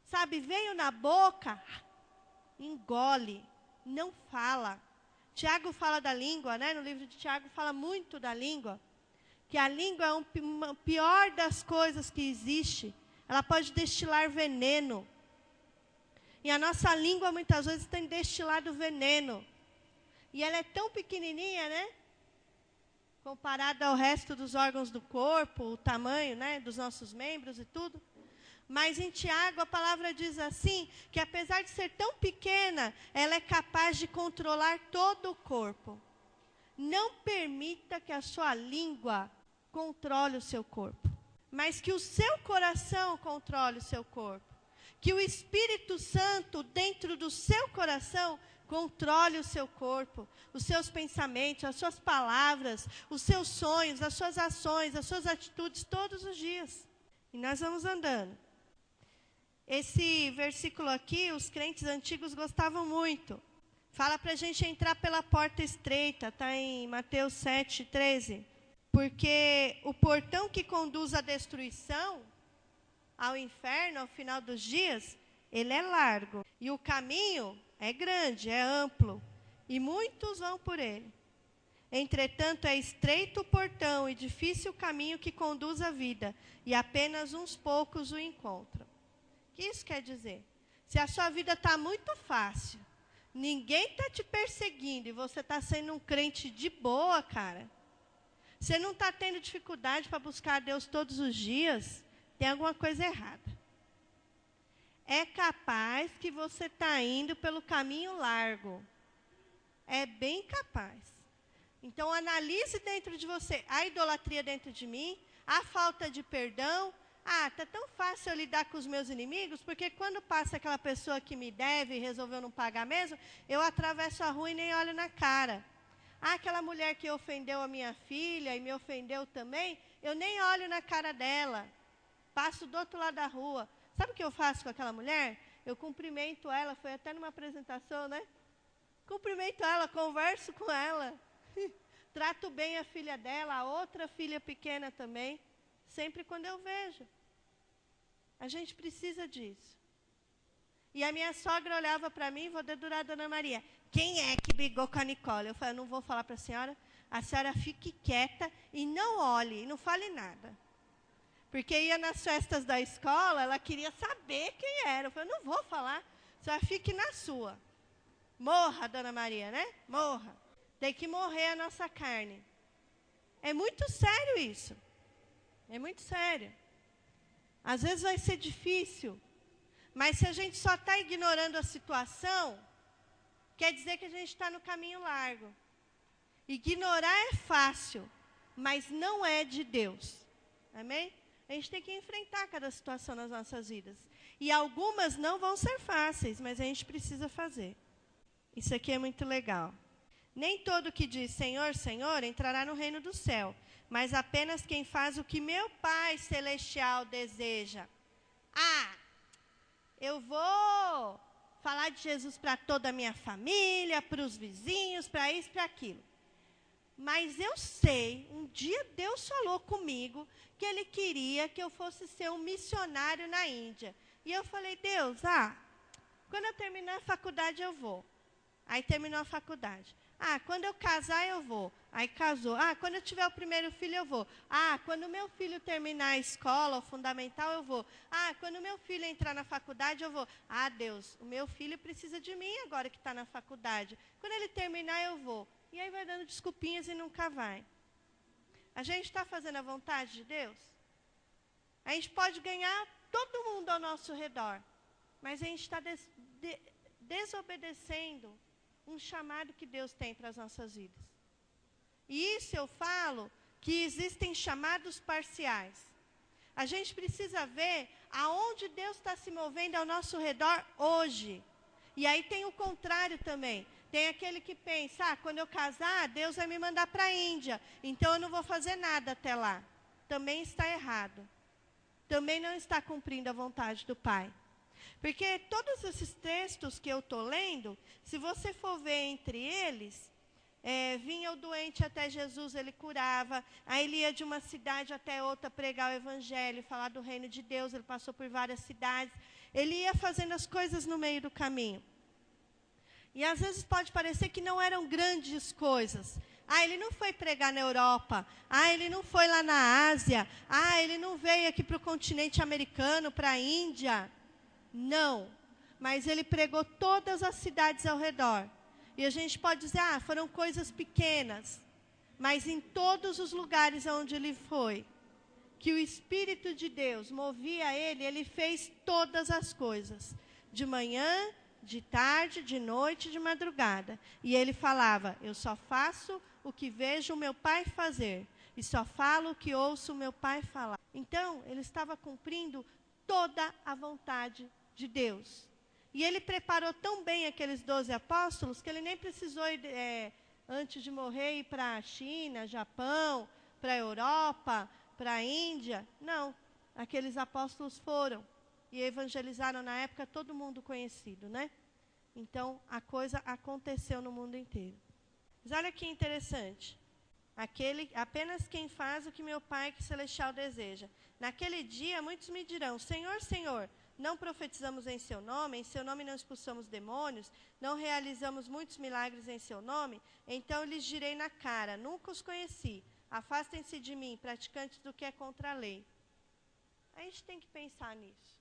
Sabe, veio na boca, engole, não fala. Tiago fala da língua, né? No livro de Tiago fala muito da língua. Que a língua é a pior das coisas que existe. Ela pode destilar veneno. E a nossa língua muitas vezes tem destilado veneno. E ela é tão pequenininha, né? Comparada ao resto dos órgãos do corpo, o tamanho, né, dos nossos membros e tudo. Mas em Tiago a palavra diz assim, que apesar de ser tão pequena, ela é capaz de controlar todo o corpo. Não permita que a sua língua controle o seu corpo, mas que o seu coração controle o seu corpo. Que o Espírito Santo, dentro do seu coração, controle o seu corpo, os seus pensamentos, as suas palavras, os seus sonhos, as suas ações, as suas atitudes, todos os dias. E nós vamos andando. Esse versículo aqui, os crentes antigos gostavam muito. Fala para a gente entrar pela porta estreita, está em Mateus 7:13. Porque o portão que conduz à destruição, ao inferno, ao final dos dias, ele é largo. E o caminho é grande, é amplo, e muitos vão por ele. Entretanto, é estreito o portão e difícil o caminho que conduz à vida, e apenas uns poucos o encontram. O que isso quer dizer? Se a sua vida está muito fácil, ninguém está te perseguindo, e você está sendo um crente de boa, cara, você não está tendo dificuldade para buscar a Deus todos os dias, tem alguma coisa errada. É capaz que você está indo pelo caminho largo. É bem capaz. Então, analise dentro de você a idolatria dentro de mim, a falta de perdão. Está tão fácil eu lidar com os meus inimigos, porque quando passa aquela pessoa que me deve e resolveu não pagar mesmo, eu atravesso a rua e nem olho na cara. Aquela mulher que ofendeu a minha filha e me ofendeu também, eu nem olho na cara dela. Passo do outro lado da rua. Sabe o que eu faço com aquela mulher? Eu cumprimento ela, foi até numa apresentação, né? Cumprimento ela, converso com ela. Trato bem a filha dela, a outra filha pequena também. Sempre quando eu vejo. A gente precisa disso. E a minha sogra olhava para mim, vou dedurar a Dona Maria. Quem é que brigou com a Nicole? Eu falei, não vou falar para a senhora fique quieta e não olhe, e não fale nada. Porque ia nas festas da escola, ela queria saber quem era. Eu falei, não vou falar, só fique na sua. Morra, Dona Maria, né? Morra. Tem que morrer a nossa carne. É muito sério isso. É muito sério. Às vezes vai ser difícil, mas se a gente só está ignorando a situação, quer dizer que a gente está no caminho largo. Ignorar é fácil, mas não é de Deus. Amém? A gente tem que enfrentar cada situação nas nossas vidas. E algumas não vão ser fáceis, mas a gente precisa fazer. Isso aqui é muito legal. Nem todo que diz Senhor, Senhor entrará no reino do céu, mas apenas quem faz o que meu Pai Celestial deseja. Eu vou falar de Jesus para toda a minha família, para os vizinhos, para isso, para aquilo. Mas eu sei, um dia Deus falou comigo que Ele queria que eu fosse ser um missionário na Índia. E eu falei, Deus, quando eu terminar a faculdade eu vou. Aí terminou a faculdade. Quando eu casar eu vou. Aí casou. Quando eu tiver o primeiro filho eu vou. Quando o meu filho terminar a escola, o fundamental, eu vou. Quando o meu filho entrar na faculdade eu vou. Deus, o meu filho precisa de mim agora que está na faculdade. Quando ele terminar eu vou. E aí vai dando desculpinhas e nunca vai. A gente está fazendo a vontade de Deus? A gente pode ganhar todo mundo ao nosso redor, mas a gente está desobedecendo um chamado que Deus tem para as nossas vidas. E isso eu falo que existem chamados parciais. A gente precisa ver aonde Deus está se movendo ao nosso redor hoje. E aí tem o contrário também. Tem aquele que pensa, quando eu casar, Deus vai me mandar para a Índia, então eu não vou fazer nada até lá. Também está errado. Também não está cumprindo a vontade do Pai. Porque todos esses textos que eu estou lendo, se você for ver entre eles, vinha o doente até Jesus, ele curava. Aí ele ia de uma cidade até outra pregar o evangelho, falar do reino de Deus. Ele passou por várias cidades. Ele ia fazendo as coisas no meio do caminho. E às vezes pode parecer que não eram grandes coisas. Ele não foi pregar na Europa. Ele não foi lá na Ásia. Ele não veio aqui para o continente americano, para a Índia. Não. Mas ele pregou todas as cidades ao redor. E a gente pode dizer, foram coisas pequenas. Mas em todos os lugares onde ele foi, que o Espírito de Deus movia ele, ele fez todas as coisas. De manhã, de tarde, de noite, de madrugada. E ele falava, eu só faço o que vejo o meu pai fazer. E só falo o que ouço o meu pai falar. Então, ele estava cumprindo toda a vontade de Deus. E ele preparou tão bem aqueles 12 apóstolos, que ele nem precisou, antes de morrer, ir para a China, Japão, para a Europa, para a Índia. Não, aqueles apóstolos foram. E evangelizaram na época todo mundo conhecido, né? Então, a coisa aconteceu no mundo inteiro. Mas olha que interessante. Apenas quem faz o que meu Pai que celestial deseja. Naquele dia, muitos me dirão, Senhor, Senhor, não profetizamos em seu nome não expulsamos demônios, não realizamos muitos milagres em seu nome? Então lhes direi na cara, nunca os conheci. Afastem-se de mim, praticantes do que é contra a lei. A gente tem que pensar nisso.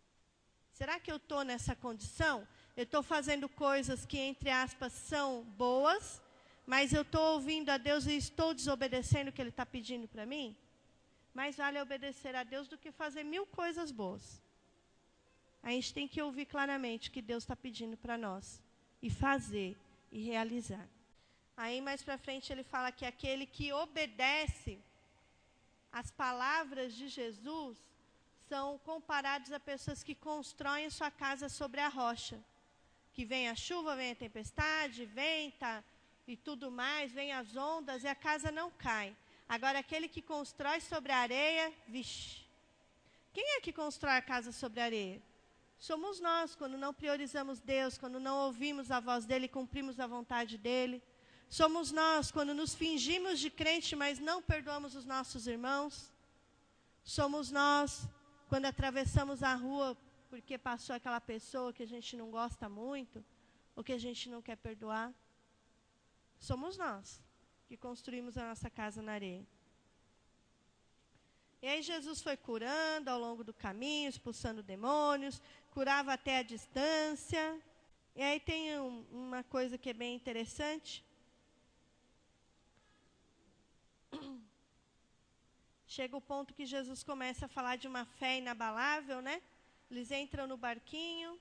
Será que eu estou nessa condição? Eu estou fazendo coisas que, entre aspas, são boas, mas eu estou ouvindo a Deus e estou desobedecendo o que Ele está pedindo para mim? Mais vale obedecer a Deus do que fazer 1000 coisas boas. A gente tem que ouvir claramente o que Deus está pedindo para nós. E fazer, e realizar. Aí, mais para frente, ele fala que aquele que obedece as palavras de Jesus são comparados a pessoas que constroem sua casa sobre a rocha. Que vem a chuva, vem a tempestade, venta e tudo mais, vem as ondas e a casa não cai. Agora, aquele que constrói sobre a areia, vixe. Quem é que constrói a casa sobre a areia? Somos nós, quando não priorizamos Deus, quando não ouvimos a voz dEle e cumprimos a vontade dEle. Somos nós, quando nos fingimos de crente, mas não perdoamos os nossos irmãos. Somos nós, quando atravessamos a rua porque passou aquela pessoa que a gente não gosta muito, ou que a gente não quer perdoar. Somos nós que construímos a nossa casa na areia. E aí Jesus foi curando ao longo do caminho, expulsando demônios, curava até a distância. E aí tem uma coisa que é bem interessante. Chega o ponto que Jesus começa a falar de uma fé inabalável, né? Eles entram no barquinho,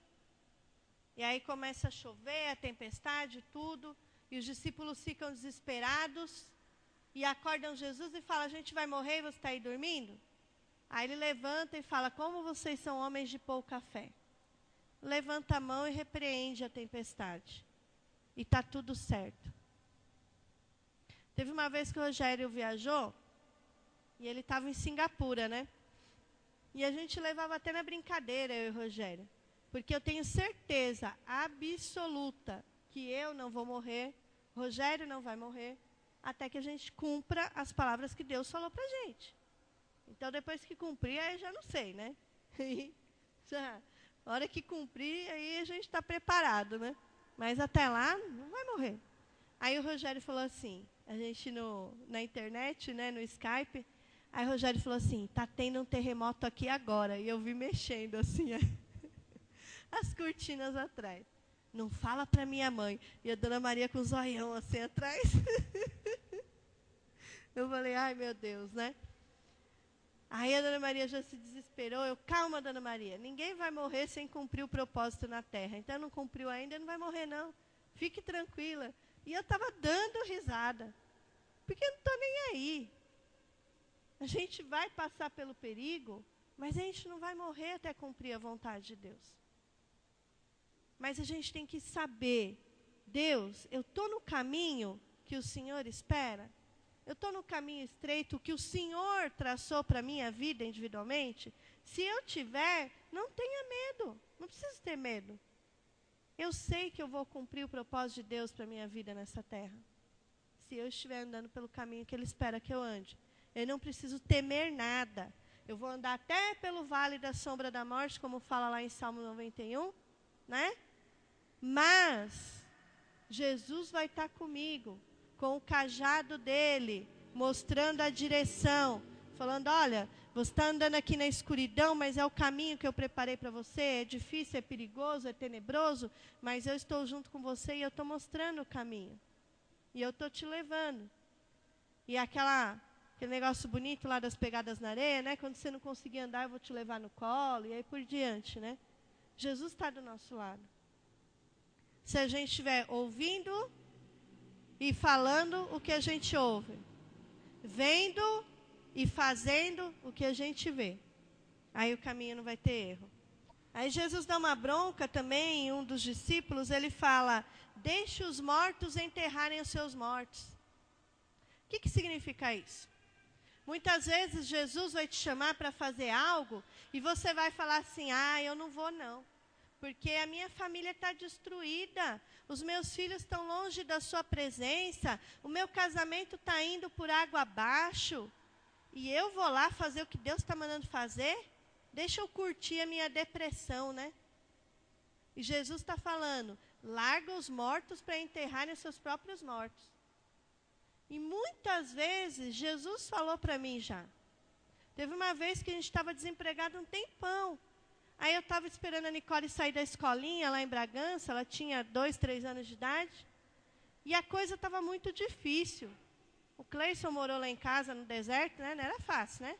e aí começa a chover, a tempestade, tudo, e os discípulos ficam desesperados, e acordam Jesus e falam, a gente vai morrer e você está aí dormindo? Aí ele levanta e fala, como vocês são homens de pouca fé. Levanta a mão e repreende a tempestade. E está tudo certo. Teve uma vez que o Rogério viajou, e ele estava em Singapura, né? E a gente levava até na brincadeira, eu e o Rogério. Porque eu tenho certeza absoluta que eu não vou morrer, o Rogério não vai morrer, até que a gente cumpra as palavras que Deus falou para a gente. Então, depois que cumprir, aí já não sei, né? A hora que cumprir, aí a gente está preparado, né? Mas até lá, não vai morrer. Aí o Rogério falou assim, a gente na internet, né, no Skype, aí o Rogério falou assim, tá tendo um terremoto aqui agora. E eu vi mexendo assim, as cortinas atrás. Não fala para minha mãe. E a Dona Maria com o zoião assim atrás. Eu falei, ai meu Deus, né? Aí a Dona Maria já se desesperou. Eu, calma, Dona Maria, ninguém vai morrer sem cumprir o propósito na terra. Então não cumpriu ainda, não vai morrer não. Fique tranquila. E eu estava dando risada. Porque eu não estou nem aí. A gente vai passar pelo perigo, mas a gente não vai morrer até cumprir a vontade de Deus. Mas a gente tem que saber, Deus, eu estou no caminho que o Senhor espera? Eu estou no caminho estreito que o Senhor traçou para a minha vida individualmente? Se eu tiver, não tenha medo, não preciso ter medo. Eu sei que eu vou cumprir o propósito de Deus para a minha vida nessa terra. se eu estiver andando pelo caminho que Ele espera que eu ande. Eu não preciso temer nada. Eu vou andar até pelo vale da sombra da morte, como fala lá em Salmo 91, né? Mas Jesus vai estar comigo, com o cajado dele, mostrando a direção, falando, olha, você está andando aqui na escuridão, mas é o caminho que eu preparei para você, é difícil, é perigoso, é tenebroso, mas eu estou junto com você e eu estou mostrando o caminho. E eu estou te levando. E aquele negócio bonito lá das pegadas na areia, né? Quando você não conseguir andar, eu vou te levar no colo, e aí por diante, né? Jesus está do nosso lado. Se a gente estiver ouvindo e falando o que a gente ouve, vendo e fazendo o que a gente vê, aí o caminho não vai ter erro. Aí Jesus dá uma bronca também, um dos discípulos, ele fala, deixe os mortos enterrarem os seus mortos. O que significa isso? Muitas vezes Jesus vai te chamar para fazer algo e você vai falar assim, eu não vou não, porque a minha família está destruída, os meus filhos estão longe da sua presença, o meu casamento está indo por água abaixo, e eu vou lá fazer o que Deus está mandando fazer? Deixa eu curtir a minha depressão, né? E Jesus está falando, larga os mortos para enterrarem os seus próprios mortos. E muitas vezes, Jesus falou para mim já. Teve uma vez que a gente estava desempregado um tempão. Aí eu estava esperando a Nicole sair da escolinha lá em Bragança, ela tinha 2, 3 anos de idade. E a coisa estava muito difícil. O Cleison morou lá em casa, no deserto, né? Não era fácil, né?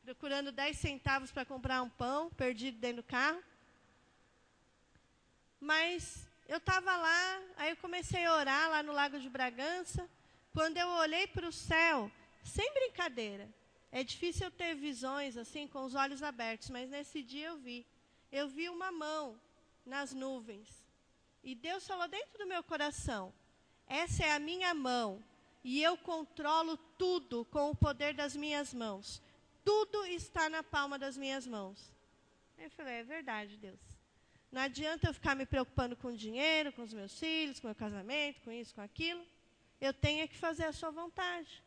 Procurando 10 centavos para comprar um pão, perdido dentro do carro. Mas eu estava lá, aí eu comecei a orar lá no Lago de Bragança. Quando eu olhei para o céu, sem brincadeira, é difícil eu ter visões assim, com os olhos abertos, mas nesse dia eu vi. Eu vi uma mão nas nuvens. E Deus falou dentro do meu coração, essa é a minha mão, e eu controlo tudo com o poder das minhas mãos. Tudo está na palma das minhas mãos. Eu falei, é verdade, Deus. Não adianta eu ficar me preocupando com o dinheiro, com os meus filhos, com o meu casamento, com isso, com aquilo. Eu tenho que fazer a sua vontade.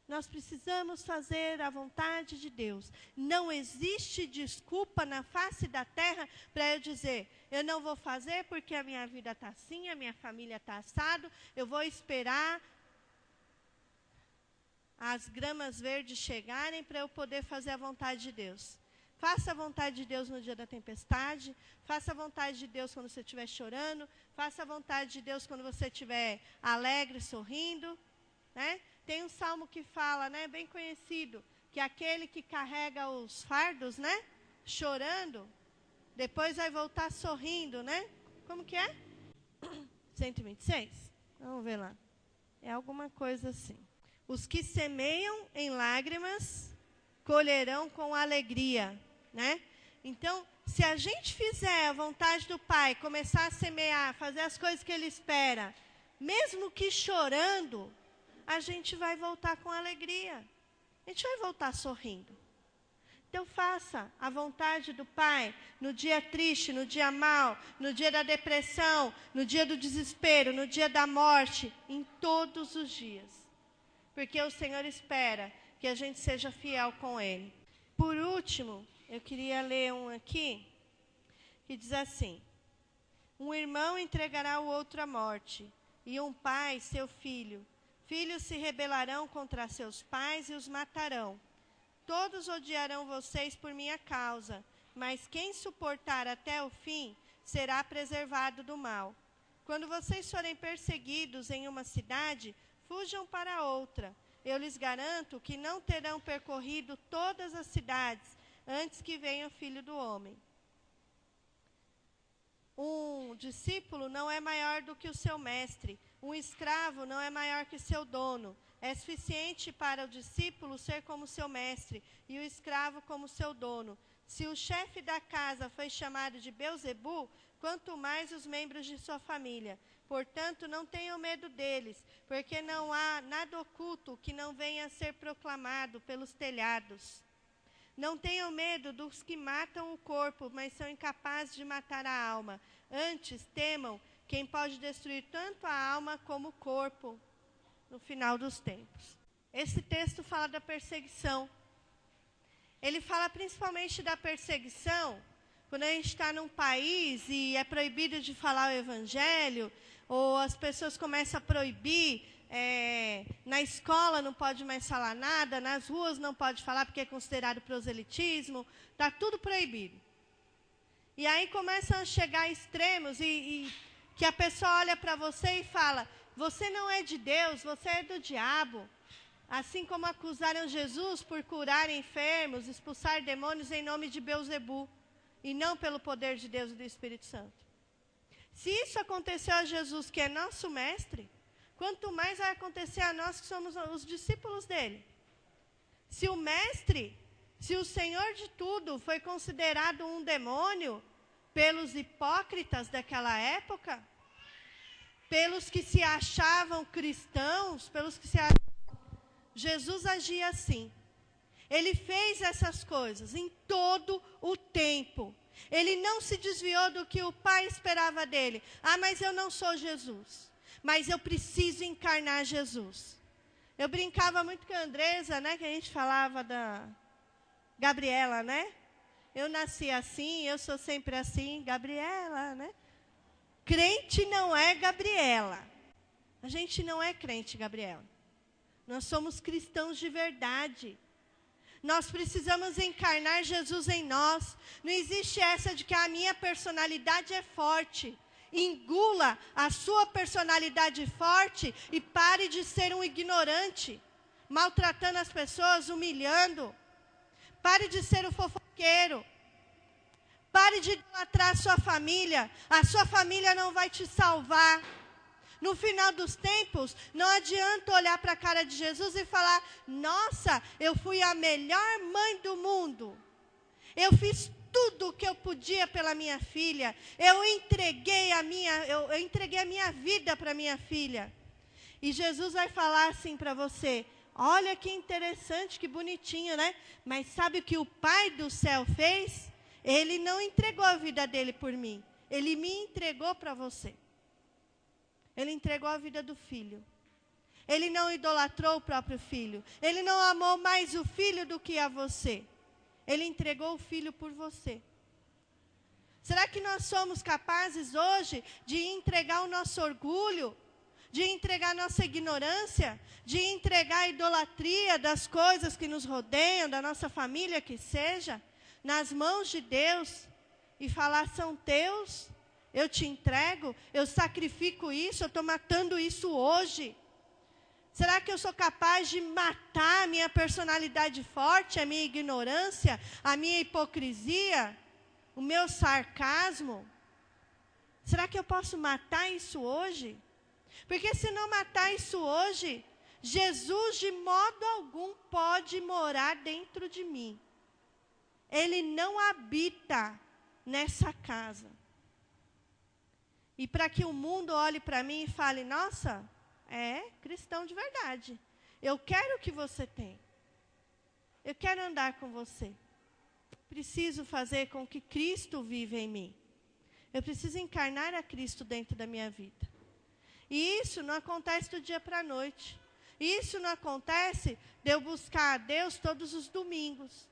Nós precisamos fazer a vontade de Deus. Não existe desculpa na face da terra para eu dizer, eu não vou fazer porque a minha vida está assim, a minha família está assado, eu vou esperar as gramas verdes chegarem para eu poder fazer a vontade de Deus. Faça a vontade de Deus no dia da tempestade, faça a vontade de Deus quando você estiver chorando, faça a vontade de Deus quando você estiver alegre, sorrindo, né? Tem um salmo que fala, né, bem conhecido, que aquele que carrega os fardos, né, chorando, depois vai voltar sorrindo, né? Como que é? 126? Vamos ver lá. É alguma coisa assim. Os que semeiam em lágrimas, colherão com alegria, né? Então, se a gente fizer a vontade do Pai, começar a semear, fazer as coisas que Ele espera, mesmo que chorando, a gente vai voltar com alegria. A gente vai voltar sorrindo. Então faça a vontade do Pai no dia triste, no dia mau, no dia da depressão, no dia do desespero, no dia da morte, em todos os dias. Porque o Senhor espera que a gente seja fiel com Ele. Por último, eu queria ler um aqui, que diz assim, um irmão entregará o outro à morte, e um pai seu filho. Filhos se rebelarão contra seus pais e os matarão. Todos odiarão vocês por minha causa, mas quem suportar até o fim será preservado do mal. Quando vocês forem perseguidos em uma cidade, fujam para outra. Eu lhes garanto que não terão percorrido todas as cidades antes que venha o Filho do Homem. Um discípulo não é maior do que o seu mestre. Um escravo não é maior que seu dono. É suficiente para o discípulo ser como seu mestre e o escravo como seu dono. Se o chefe da casa foi chamado de Belzebu, quanto mais os membros de sua família. Portanto, não tenham medo deles, porque não há nada oculto que não venha a ser proclamado pelos telhados. Não tenham medo dos que matam o corpo, mas são incapazes de matar a alma. Antes, temam quem pode destruir tanto a alma como o corpo no final dos tempos. Esse texto fala da perseguição. Ele fala principalmente da perseguição quando a gente está num país e é proibido de falar o evangelho, ou as pessoas começam a proibir, na escola não pode mais falar nada, nas ruas não pode falar porque é considerado proselitismo, está tudo proibido. E aí começam a chegar extremos e que a pessoa olha para você e fala, você não é de Deus, você é do diabo. Assim como acusaram Jesus por curar enfermos, expulsar demônios em nome de Beelzebu, e não pelo poder de Deus e do Espírito Santo. Se isso aconteceu a Jesus, que é nosso mestre, quanto mais vai acontecer a nós que somos os discípulos dele. Se o mestre, se o Senhor de tudo foi considerado um demônio pelos hipócritas daquela época, pelos que se achavam cristãos, pelos que se achavam... Jesus agia assim. Ele fez essas coisas em todo o tempo. Ele não se desviou do que o Pai esperava dele. Ah, mas eu não sou Jesus. Mas eu preciso encarnar Jesus. Eu brincava muito com a Andresa, né? Que a gente falava da Gabriela, né? Eu nasci assim, eu sou sempre assim. Gabriela, né? Crente não é Gabriela. A gente não é crente, Gabriela. Nós somos cristãos de verdade. Nós precisamos encarnar Jesus em nós. Não existe essa de que a minha personalidade é forte. Engula a sua personalidade forte e pare de ser um ignorante, maltratando as pessoas, humilhando. Pare de ser o fofoqueiro. Pare de idolatrar a sua família. A sua família não vai te salvar. No final dos tempos, não adianta olhar para a cara de Jesus e falar, nossa, eu fui a melhor mãe do mundo. Eu fiz tudo o que eu podia pela minha filha. Eu entreguei a minha vida para minha filha. E Jesus vai falar assim para você, olha que interessante, que bonitinho, né? Mas sabe o que o Pai do céu fez? Ele não entregou a vida dele por mim. Ele me entregou para você. Ele entregou a vida do filho. Ele não idolatrou o próprio filho. Ele não amou mais o filho do que a você. Ele entregou o filho por você. Será que nós somos capazes hoje de entregar o nosso orgulho, de entregar a nossa ignorância, de entregar a idolatria das coisas que nos rodeiam, da nossa família que seja, nas mãos de Deus e falar, são teus? Eu te entrego, eu sacrifico isso, eu estou matando isso hoje. Será que eu sou capaz de matar a minha personalidade forte, a minha ignorância, a minha hipocrisia, o meu sarcasmo? Será que eu posso matar isso hoje? Porque se não matar isso hoje, Jesus de modo algum pode morar dentro de mim. Ele não habita nessa casa. E para que o mundo olhe para mim e fale, nossa, é cristão de verdade. Eu quero o que você tem. Eu quero andar com você. Preciso fazer com que Cristo viva em mim. Eu preciso encarnar a Cristo dentro da minha vida. E isso não acontece do dia para a noite. Isso não acontece de eu buscar a Deus todos os domingos.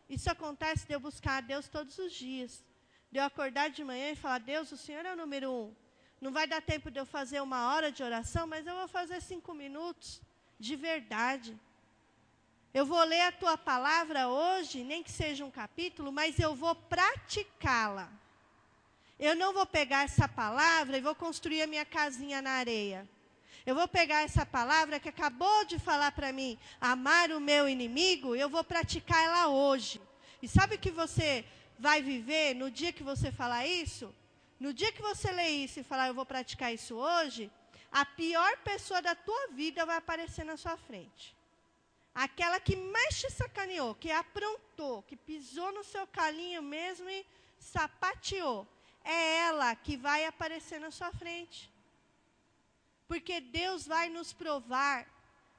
Isso acontece de eu buscar a Deus todos os dias. De eu acordar de manhã e falar, Deus, o Senhor é o número 1. Não vai dar tempo de eu fazer 1 hora de oração, mas eu vou fazer 5 minutos de verdade. Eu vou ler a tua palavra hoje, nem que seja um capítulo, mas eu vou praticá-la. Eu não vou pegar essa palavra e vou construir a minha casinha na areia. Eu vou pegar essa palavra que acabou de falar para mim, amar o meu inimigo, eu vou praticar ela hoje. E sabe o que você vai viver no dia que você falar isso? No dia que você ler isso e falar, eu vou praticar isso hoje, a pior pessoa da tua vida vai aparecer na sua frente. Aquela que mais te sacaneou, que aprontou, que pisou no seu calinho mesmo e sapateou. É ela que vai aparecer na sua frente. Porque Deus vai nos provar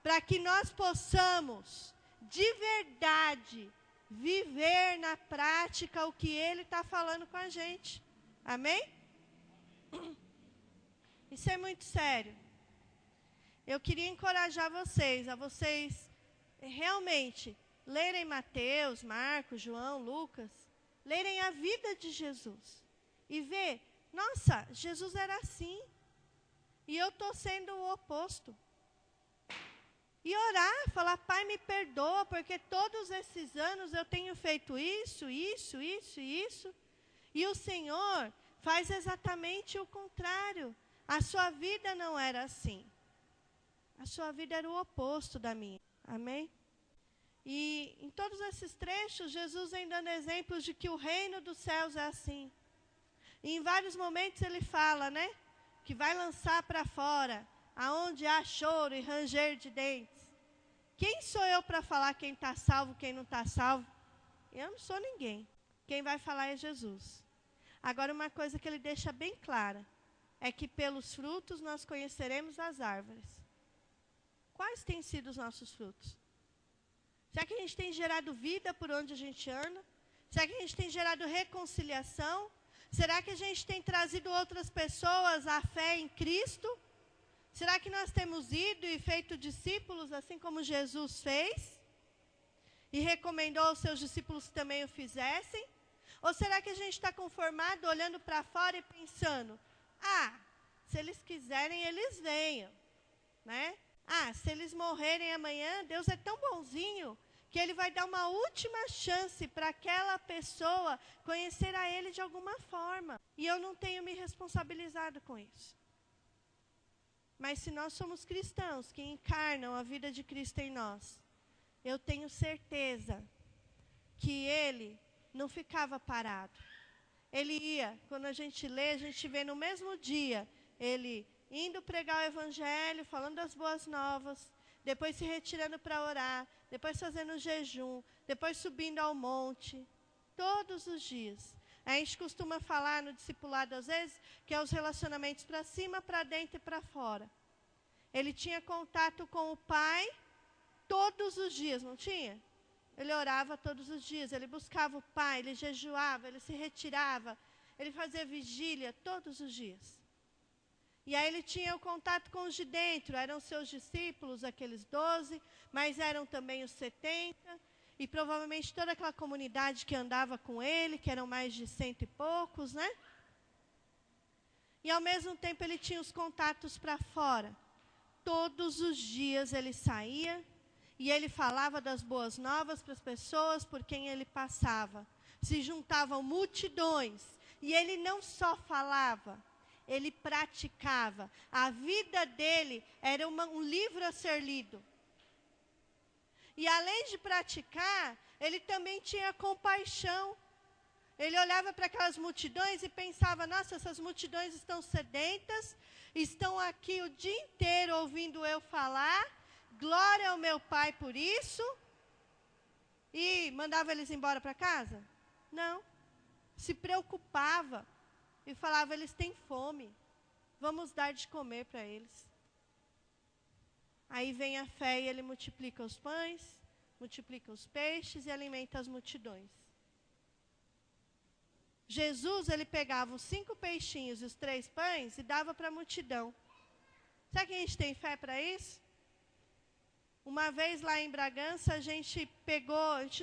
para que nós possamos, de verdade, viver na prática o que Ele está falando com a gente. Amém? Isso é muito sério. Eu queria encorajar vocês, a vocês realmente lerem Mateus, Marcos, João, Lucas, lerem a vida de Jesus e ver, nossa, Jesus era assim, e eu estou sendo o oposto. E orar, falar, Pai, me perdoa, porque todos esses anos eu tenho feito isso, e o Senhor faz exatamente o contrário. A sua vida não era assim. A sua vida era o oposto da minha. Amém? E em todos esses trechos, Jesus vem dando exemplos de que o reino dos céus é assim. E em vários momentos ele fala, né? Que vai lançar para fora, aonde há choro e ranger de dentes. Quem sou eu para falar quem está salvo, quem não está salvo? Eu não sou ninguém. Quem vai falar é Jesus. Agora, uma coisa que ele deixa bem clara, é que pelos frutos nós conheceremos as árvores. Quais têm sido os nossos frutos? Será que a gente tem gerado vida por onde a gente anda? Será que a gente tem gerado reconciliação? Será que a gente tem trazido outras pessoas à fé em Cristo? Será que nós temos ido e feito discípulos assim como Jesus fez? E recomendou aos seus discípulos que também o fizessem? Ou será que a gente está conformado, olhando para fora e pensando, se eles quiserem, eles venham, né? Se eles morrerem amanhã, Deus é tão bonzinho que Ele vai dar uma última chance para aquela pessoa conhecer a Ele de alguma forma. E eu não tenho me responsabilizado com isso. Mas se nós somos cristãos que encarnam a vida de Cristo em nós, eu tenho certeza que Ele não ficava parado. Ele ia, quando a gente lê, a gente vê no mesmo dia, Ele indo pregar o Evangelho, falando das boas novas, depois se retirando para orar, depois fazendo jejum, depois subindo ao monte, todos os dias. A gente costuma falar no discipulado, às vezes, que é os relacionamentos para cima, para dentro e para fora. Ele tinha contato com o Pai todos os dias, não tinha? Ele orava todos os dias, ele buscava o Pai, ele jejuava, ele se retirava, ele fazia vigília todos os dias. E aí ele tinha o contato com os de dentro, eram seus discípulos, aqueles 12, mas eram também os 70, e provavelmente toda aquela comunidade que andava com ele, que eram mais de 100 e poucos, né? E ao mesmo tempo ele tinha os contatos para fora. Todos os dias ele saía e ele falava das boas novas para as pessoas por quem ele passava. Se juntavam multidões e ele não só falava, ele praticava. A vida dele era um livro a ser lido. E além de praticar, ele também tinha compaixão. Ele olhava para aquelas multidões e pensava, nossa, essas multidões estão sedentas, estão aqui o dia inteiro ouvindo eu falar, glória ao meu Pai por isso. E mandava eles embora para casa? Não. Se preocupava e falava, eles têm fome, vamos dar de comer para eles. Aí vem a fé e ele multiplica os pães, multiplica os peixes e alimenta as multidões. Jesus, ele pegava os 5 peixinhos e os 3 pães e dava para a multidão. Será que a gente tem fé para isso? Uma vez lá em Bragança, a gente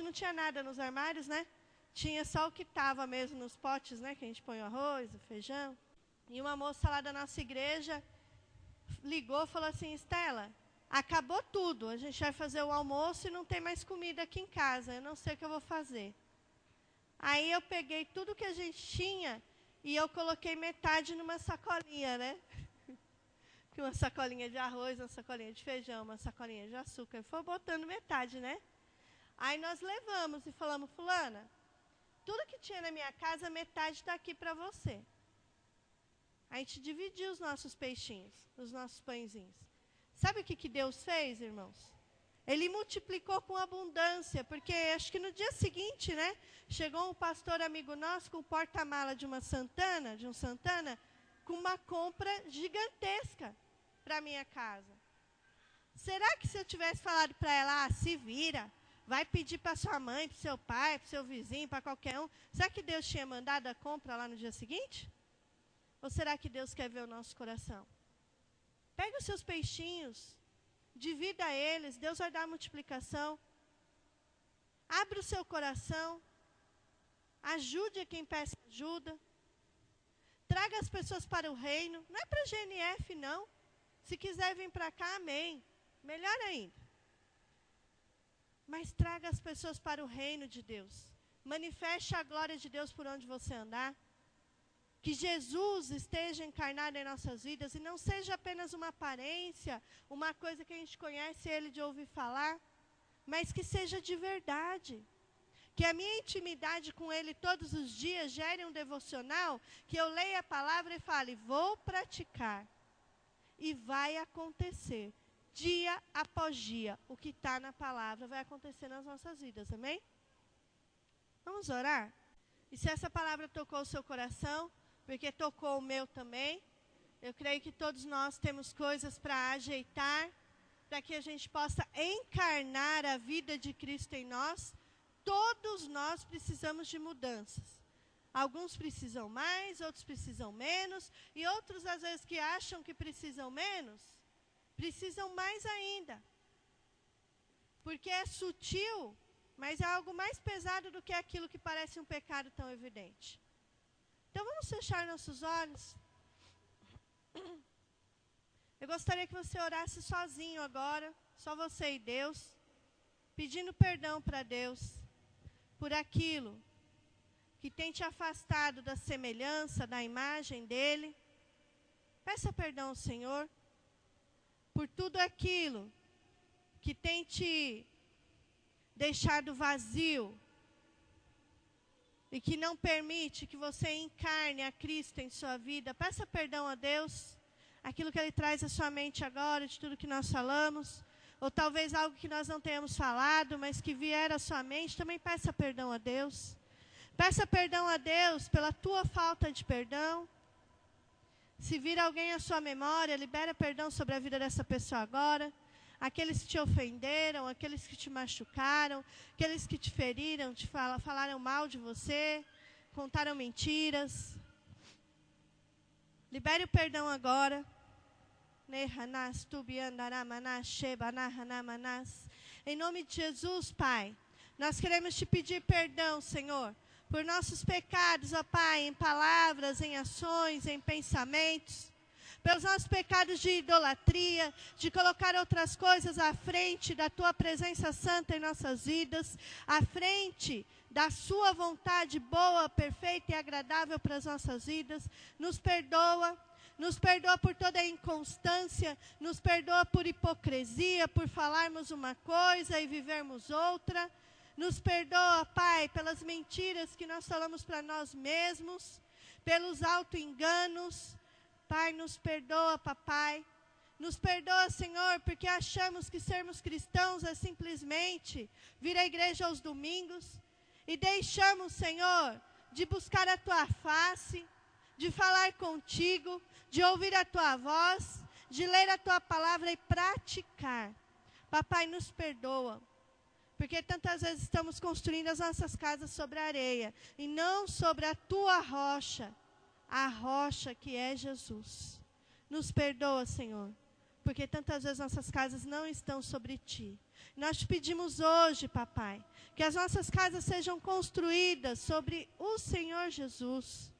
não tinha nada nos armários, né? Tinha só o que estava mesmo nos potes, né? Que a gente põe o arroz, o feijão. E uma moça lá da nossa igreja ligou e falou assim, Estela, acabou tudo, a gente vai fazer o almoço e não tem mais comida aqui em casa, eu não sei o que eu vou fazer. Aí eu peguei tudo que a gente tinha e eu coloquei metade numa sacolinha, né? Uma sacolinha de arroz, uma sacolinha de feijão, uma sacolinha de açúcar. Foi botando metade, né? Aí nós levamos e falamos, fulana, tudo que tinha na minha casa, metade está aqui para você. A gente dividiu os nossos peixinhos, os nossos pãezinhos. Sabe o que Deus fez, irmãos? Ele multiplicou com abundância, porque acho que no dia seguinte, né, chegou um pastor amigo nosso com o porta-mala de um Santana, com uma compra gigantesca para a minha casa. Será que se eu tivesse falado para ela, se vira, vai pedir para sua mãe, para o seu pai, para o seu vizinho, para qualquer um, será que Deus tinha mandado a compra lá no dia seguinte? Ou será que Deus quer ver o nosso coração? Pega os seus peixinhos, divida eles, Deus vai dar multiplicação. Abra o seu coração, ajude a quem peça ajuda. Traga as pessoas para o reino. Não é para GNF, não. Se quiser vir para cá, amém. Melhor ainda. Mas traga as pessoas para o reino de Deus. Manifeste a glória de Deus por onde você andar. Que Jesus esteja encarnado em nossas vidas e não seja apenas uma aparência, uma coisa que a gente conhece ele de ouvir falar, mas que seja de verdade. Que a minha intimidade com ele todos os dias gere um devocional, que eu leia a palavra e fale, vou praticar. E vai acontecer, dia após dia, o que está na palavra vai acontecer nas nossas vidas, amém? Vamos orar? E se essa palavra tocou o seu coração, porque tocou o meu também, eu creio que todos nós temos coisas para ajeitar, para que a gente possa encarnar a vida de Cristo em nós. Todos nós precisamos de mudanças. Alguns precisam mais, outros precisam menos, e outros às vezes que acham que precisam menos, precisam mais ainda. Porque é sutil, mas é algo mais pesado do que aquilo que parece um pecado tão evidente. Então vamos fechar nossos olhos. Eu gostaria que você orasse sozinho agora, só você e Deus, pedindo perdão para Deus por aquilo que tem te afastado da semelhança, da imagem dele. Peça perdão ao Senhor por tudo aquilo que tem te deixado vazio e que não permite que você encarne a Cristo em sua vida. Peça perdão a Deus, aquilo que Ele traz à sua mente agora, de tudo que nós falamos, ou talvez algo que nós não tenhamos falado, mas que vier à sua mente, também peça perdão a Deus. Peça perdão a Deus pela tua falta de perdão. Se vir alguém à sua memória, libera perdão sobre a vida dessa pessoa agora. Aqueles que te ofenderam, aqueles que te machucaram, aqueles que te feriram, falaram mal de você, contaram mentiras. Libere o perdão agora. Em nome de Jesus, Pai, nós queremos te pedir perdão, Senhor, por nossos pecados, ó Pai, em palavras, em ações, em pensamentos, pelos nossos pecados de idolatria, de colocar outras coisas à frente da Tua presença santa em nossas vidas, à frente da Sua vontade boa, perfeita e agradável para as nossas vidas. Nos perdoa por toda a inconstância, nos perdoa por hipocrisia, por falarmos uma coisa e vivermos outra. Nos perdoa, Pai, pelas mentiras que nós falamos para nós mesmos, pelos auto-enganos. Pai, nos perdoa, Papai. Nos perdoa, Senhor, porque achamos que sermos cristãos é simplesmente vir à igreja aos domingos e deixamos, Senhor, de buscar a Tua face, de falar contigo, de ouvir a Tua voz, de ler a Tua palavra e praticar. Papai, nos perdoa, porque tantas vezes estamos construindo as nossas casas sobre a areia e não sobre a Tua rocha, a rocha que é Jesus. Nos perdoa, Senhor, porque tantas vezes nossas casas não estão sobre Ti. Nós te pedimos hoje, Papai, que as nossas casas sejam construídas sobre o Senhor Jesus.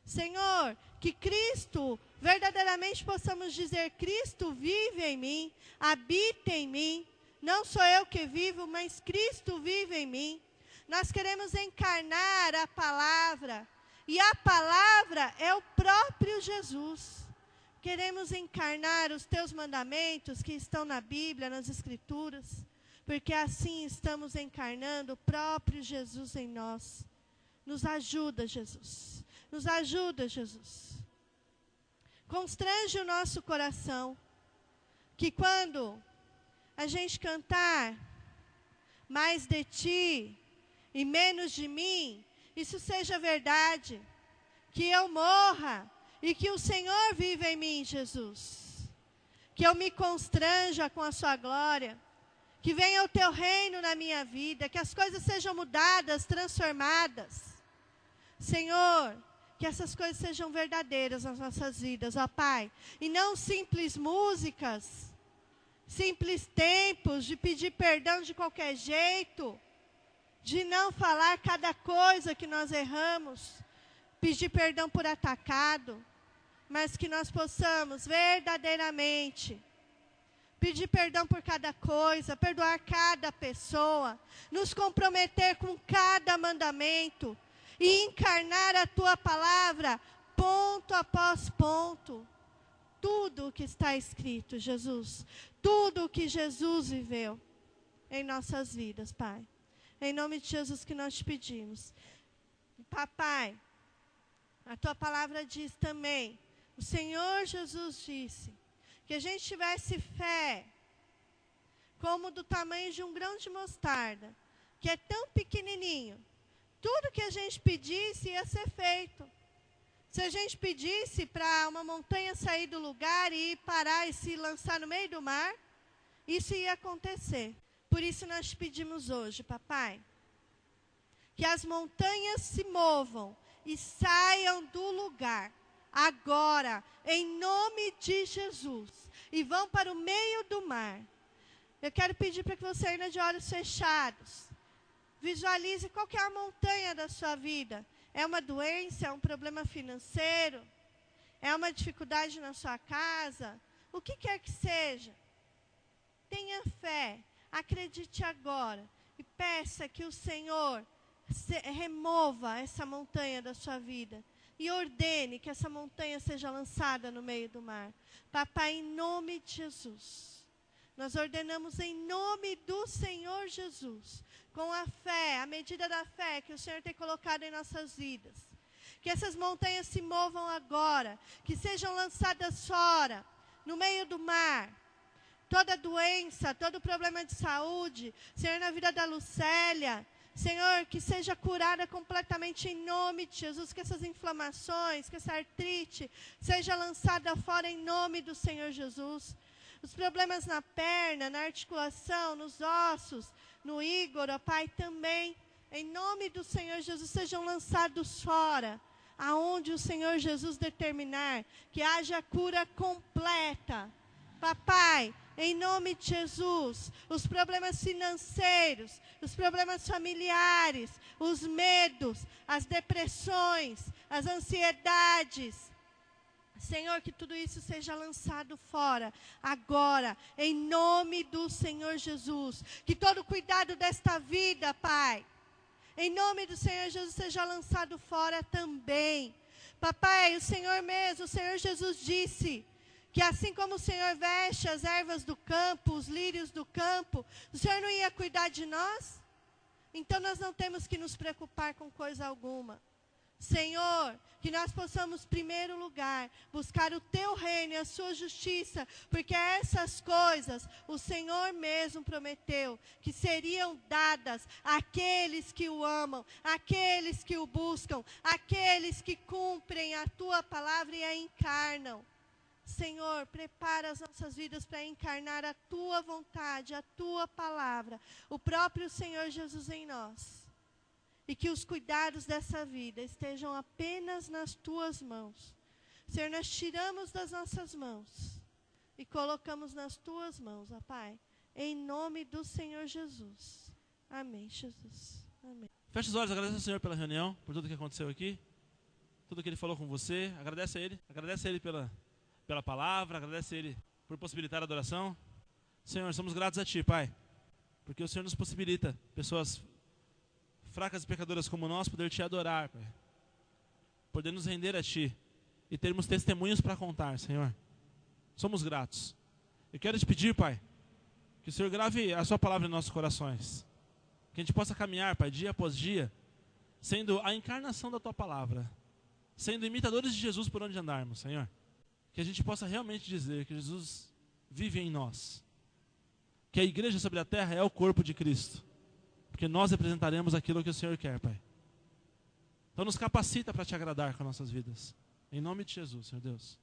Senhor, que Cristo, verdadeiramente possamos dizer, Cristo vive em mim, habita em mim. Não sou eu que vivo, mas Cristo vive em mim. Nós queremos encarnar a palavra, e a palavra é o próprio Jesus. Queremos encarnar os Teus mandamentos que estão na Bíblia, nas Escrituras, porque assim estamos encarnando o próprio Jesus em nós. Nos ajuda, Jesus. Nos ajuda, Jesus. Constrange o nosso coração, que quando a gente cantar mais de Ti e menos de mim, isso seja verdade, que eu morra e que o Senhor viva em mim, Jesus. Que eu me constranja com a Sua glória, que venha o Teu reino na minha vida, que as coisas sejam mudadas, transformadas. Senhor, que essas coisas sejam verdadeiras nas nossas vidas, ó Pai. E não simples músicas, simples tempos de pedir perdão de qualquer jeito, de não falar cada coisa que nós erramos, pedir perdão por atacado, mas que nós possamos verdadeiramente pedir perdão por cada coisa, perdoar cada pessoa, nos comprometer com cada mandamento e encarnar a Tua palavra ponto após ponto. Tudo o que está escrito, Jesus, tudo o que Jesus viveu em nossas vidas, Pai. Em nome de Jesus que nós te pedimos. Papai, a Tua palavra diz também, o Senhor Jesus disse, que a gente tivesse fé, como do tamanho de um grão de mostarda, que é tão pequenininho. Tudo que a gente pedisse ia ser feito. Se a gente pedisse para uma montanha sair do lugar e parar e se lançar no meio do mar, isso ia acontecer. Por isso nós te pedimos hoje, papai, que as montanhas se movam e saiam do lugar. Agora, em nome de Jesus, e vão para o meio do mar. Eu quero pedir para que você, ainda de olhos fechados, visualize qual que é a montanha da sua vida. É uma doença, é um problema financeiro, é uma dificuldade na sua casa, o que quer que seja. Tenha fé, acredite agora e peça que o Senhor remova essa montanha da sua vida. E ordene que essa montanha seja lançada no meio do mar. Papai, em nome de Jesus, nós ordenamos em nome do Senhor Jesus, com a fé, a medida da fé que o Senhor tem colocado em nossas vidas. Que essas montanhas se movam agora, que sejam lançadas fora, no meio do mar. Toda doença, todo problema de saúde, Senhor, na vida da Lucélia, Senhor, que seja curada completamente em nome de Jesus, que essas inflamações, que essa artrite seja lançada fora em nome do Senhor Jesus. Os problemas na perna, na articulação, nos ossos, no Igor, ó Pai, também, em nome do Senhor Jesus, sejam lançados fora, aonde o Senhor Jesus determinar, que haja cura completa. Papai, em nome de Jesus, os problemas financeiros, os problemas familiares, os medos, as depressões, as ansiedades, Senhor, que tudo isso seja lançado fora, agora, em nome do Senhor Jesus. Que todo cuidado desta vida, Pai, em nome do Senhor Jesus, seja lançado fora também. Papai, o Senhor mesmo, o Senhor Jesus disse que assim como o Senhor veste as ervas do campo, os lírios do campo, o Senhor não ia cuidar de nós? Então nós não temos que nos preocupar com coisa alguma. Senhor, que nós possamos, em primeiro lugar, buscar o Teu reino e a Sua justiça, porque essas coisas o Senhor mesmo prometeu que seriam dadas àqueles que o amam, àqueles que o buscam, àqueles que cumprem a Tua palavra e a encarnam. Senhor, prepara as nossas vidas para encarnar a Tua vontade, a Tua palavra, o próprio Senhor Jesus em nós. E que os cuidados dessa vida estejam apenas nas Tuas mãos. Senhor, nós tiramos das nossas mãos e colocamos nas Tuas mãos, ó Pai, em nome do Senhor Jesus. Amém, Jesus. Amém. Feche os olhos, agradece ao Senhor pela reunião, por tudo que aconteceu aqui, tudo que Ele falou com você. Agradece a Ele pela palavra, agradece a Ele por possibilitar a adoração. Senhor, somos gratos a Ti, Pai, porque o Senhor nos possibilita, pessoas fracas e pecadoras como nós, poder Te adorar, Pai, poder nos render a Ti e termos testemunhos para contar, Senhor. Somos gratos. Eu quero Te pedir, Pai, que o Senhor grave a Sua palavra em nossos corações, que a gente possa caminhar, Pai, dia após dia, sendo a encarnação da Tua palavra, sendo imitadores de Jesus por onde andarmos, Senhor. Que a gente possa realmente dizer que Jesus vive em nós, que a igreja sobre a terra é o corpo de Cristo, porque nós representaremos aquilo que o Senhor quer, Pai. Então nos capacita para Te agradar com nossas vidas, em nome de Jesus, Senhor Deus.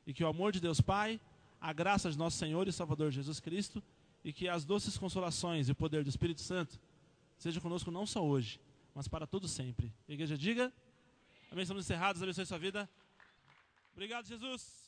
E que o amor de Deus Pai, a graça de nosso Senhor e Salvador Jesus Cristo, e que as doces consolações e o poder do Espírito Santo seja conosco não só hoje, mas para todo sempre. A igreja diga... Amém. Estamos encerrados. Abençoe sua vida. Obrigado, Jesus.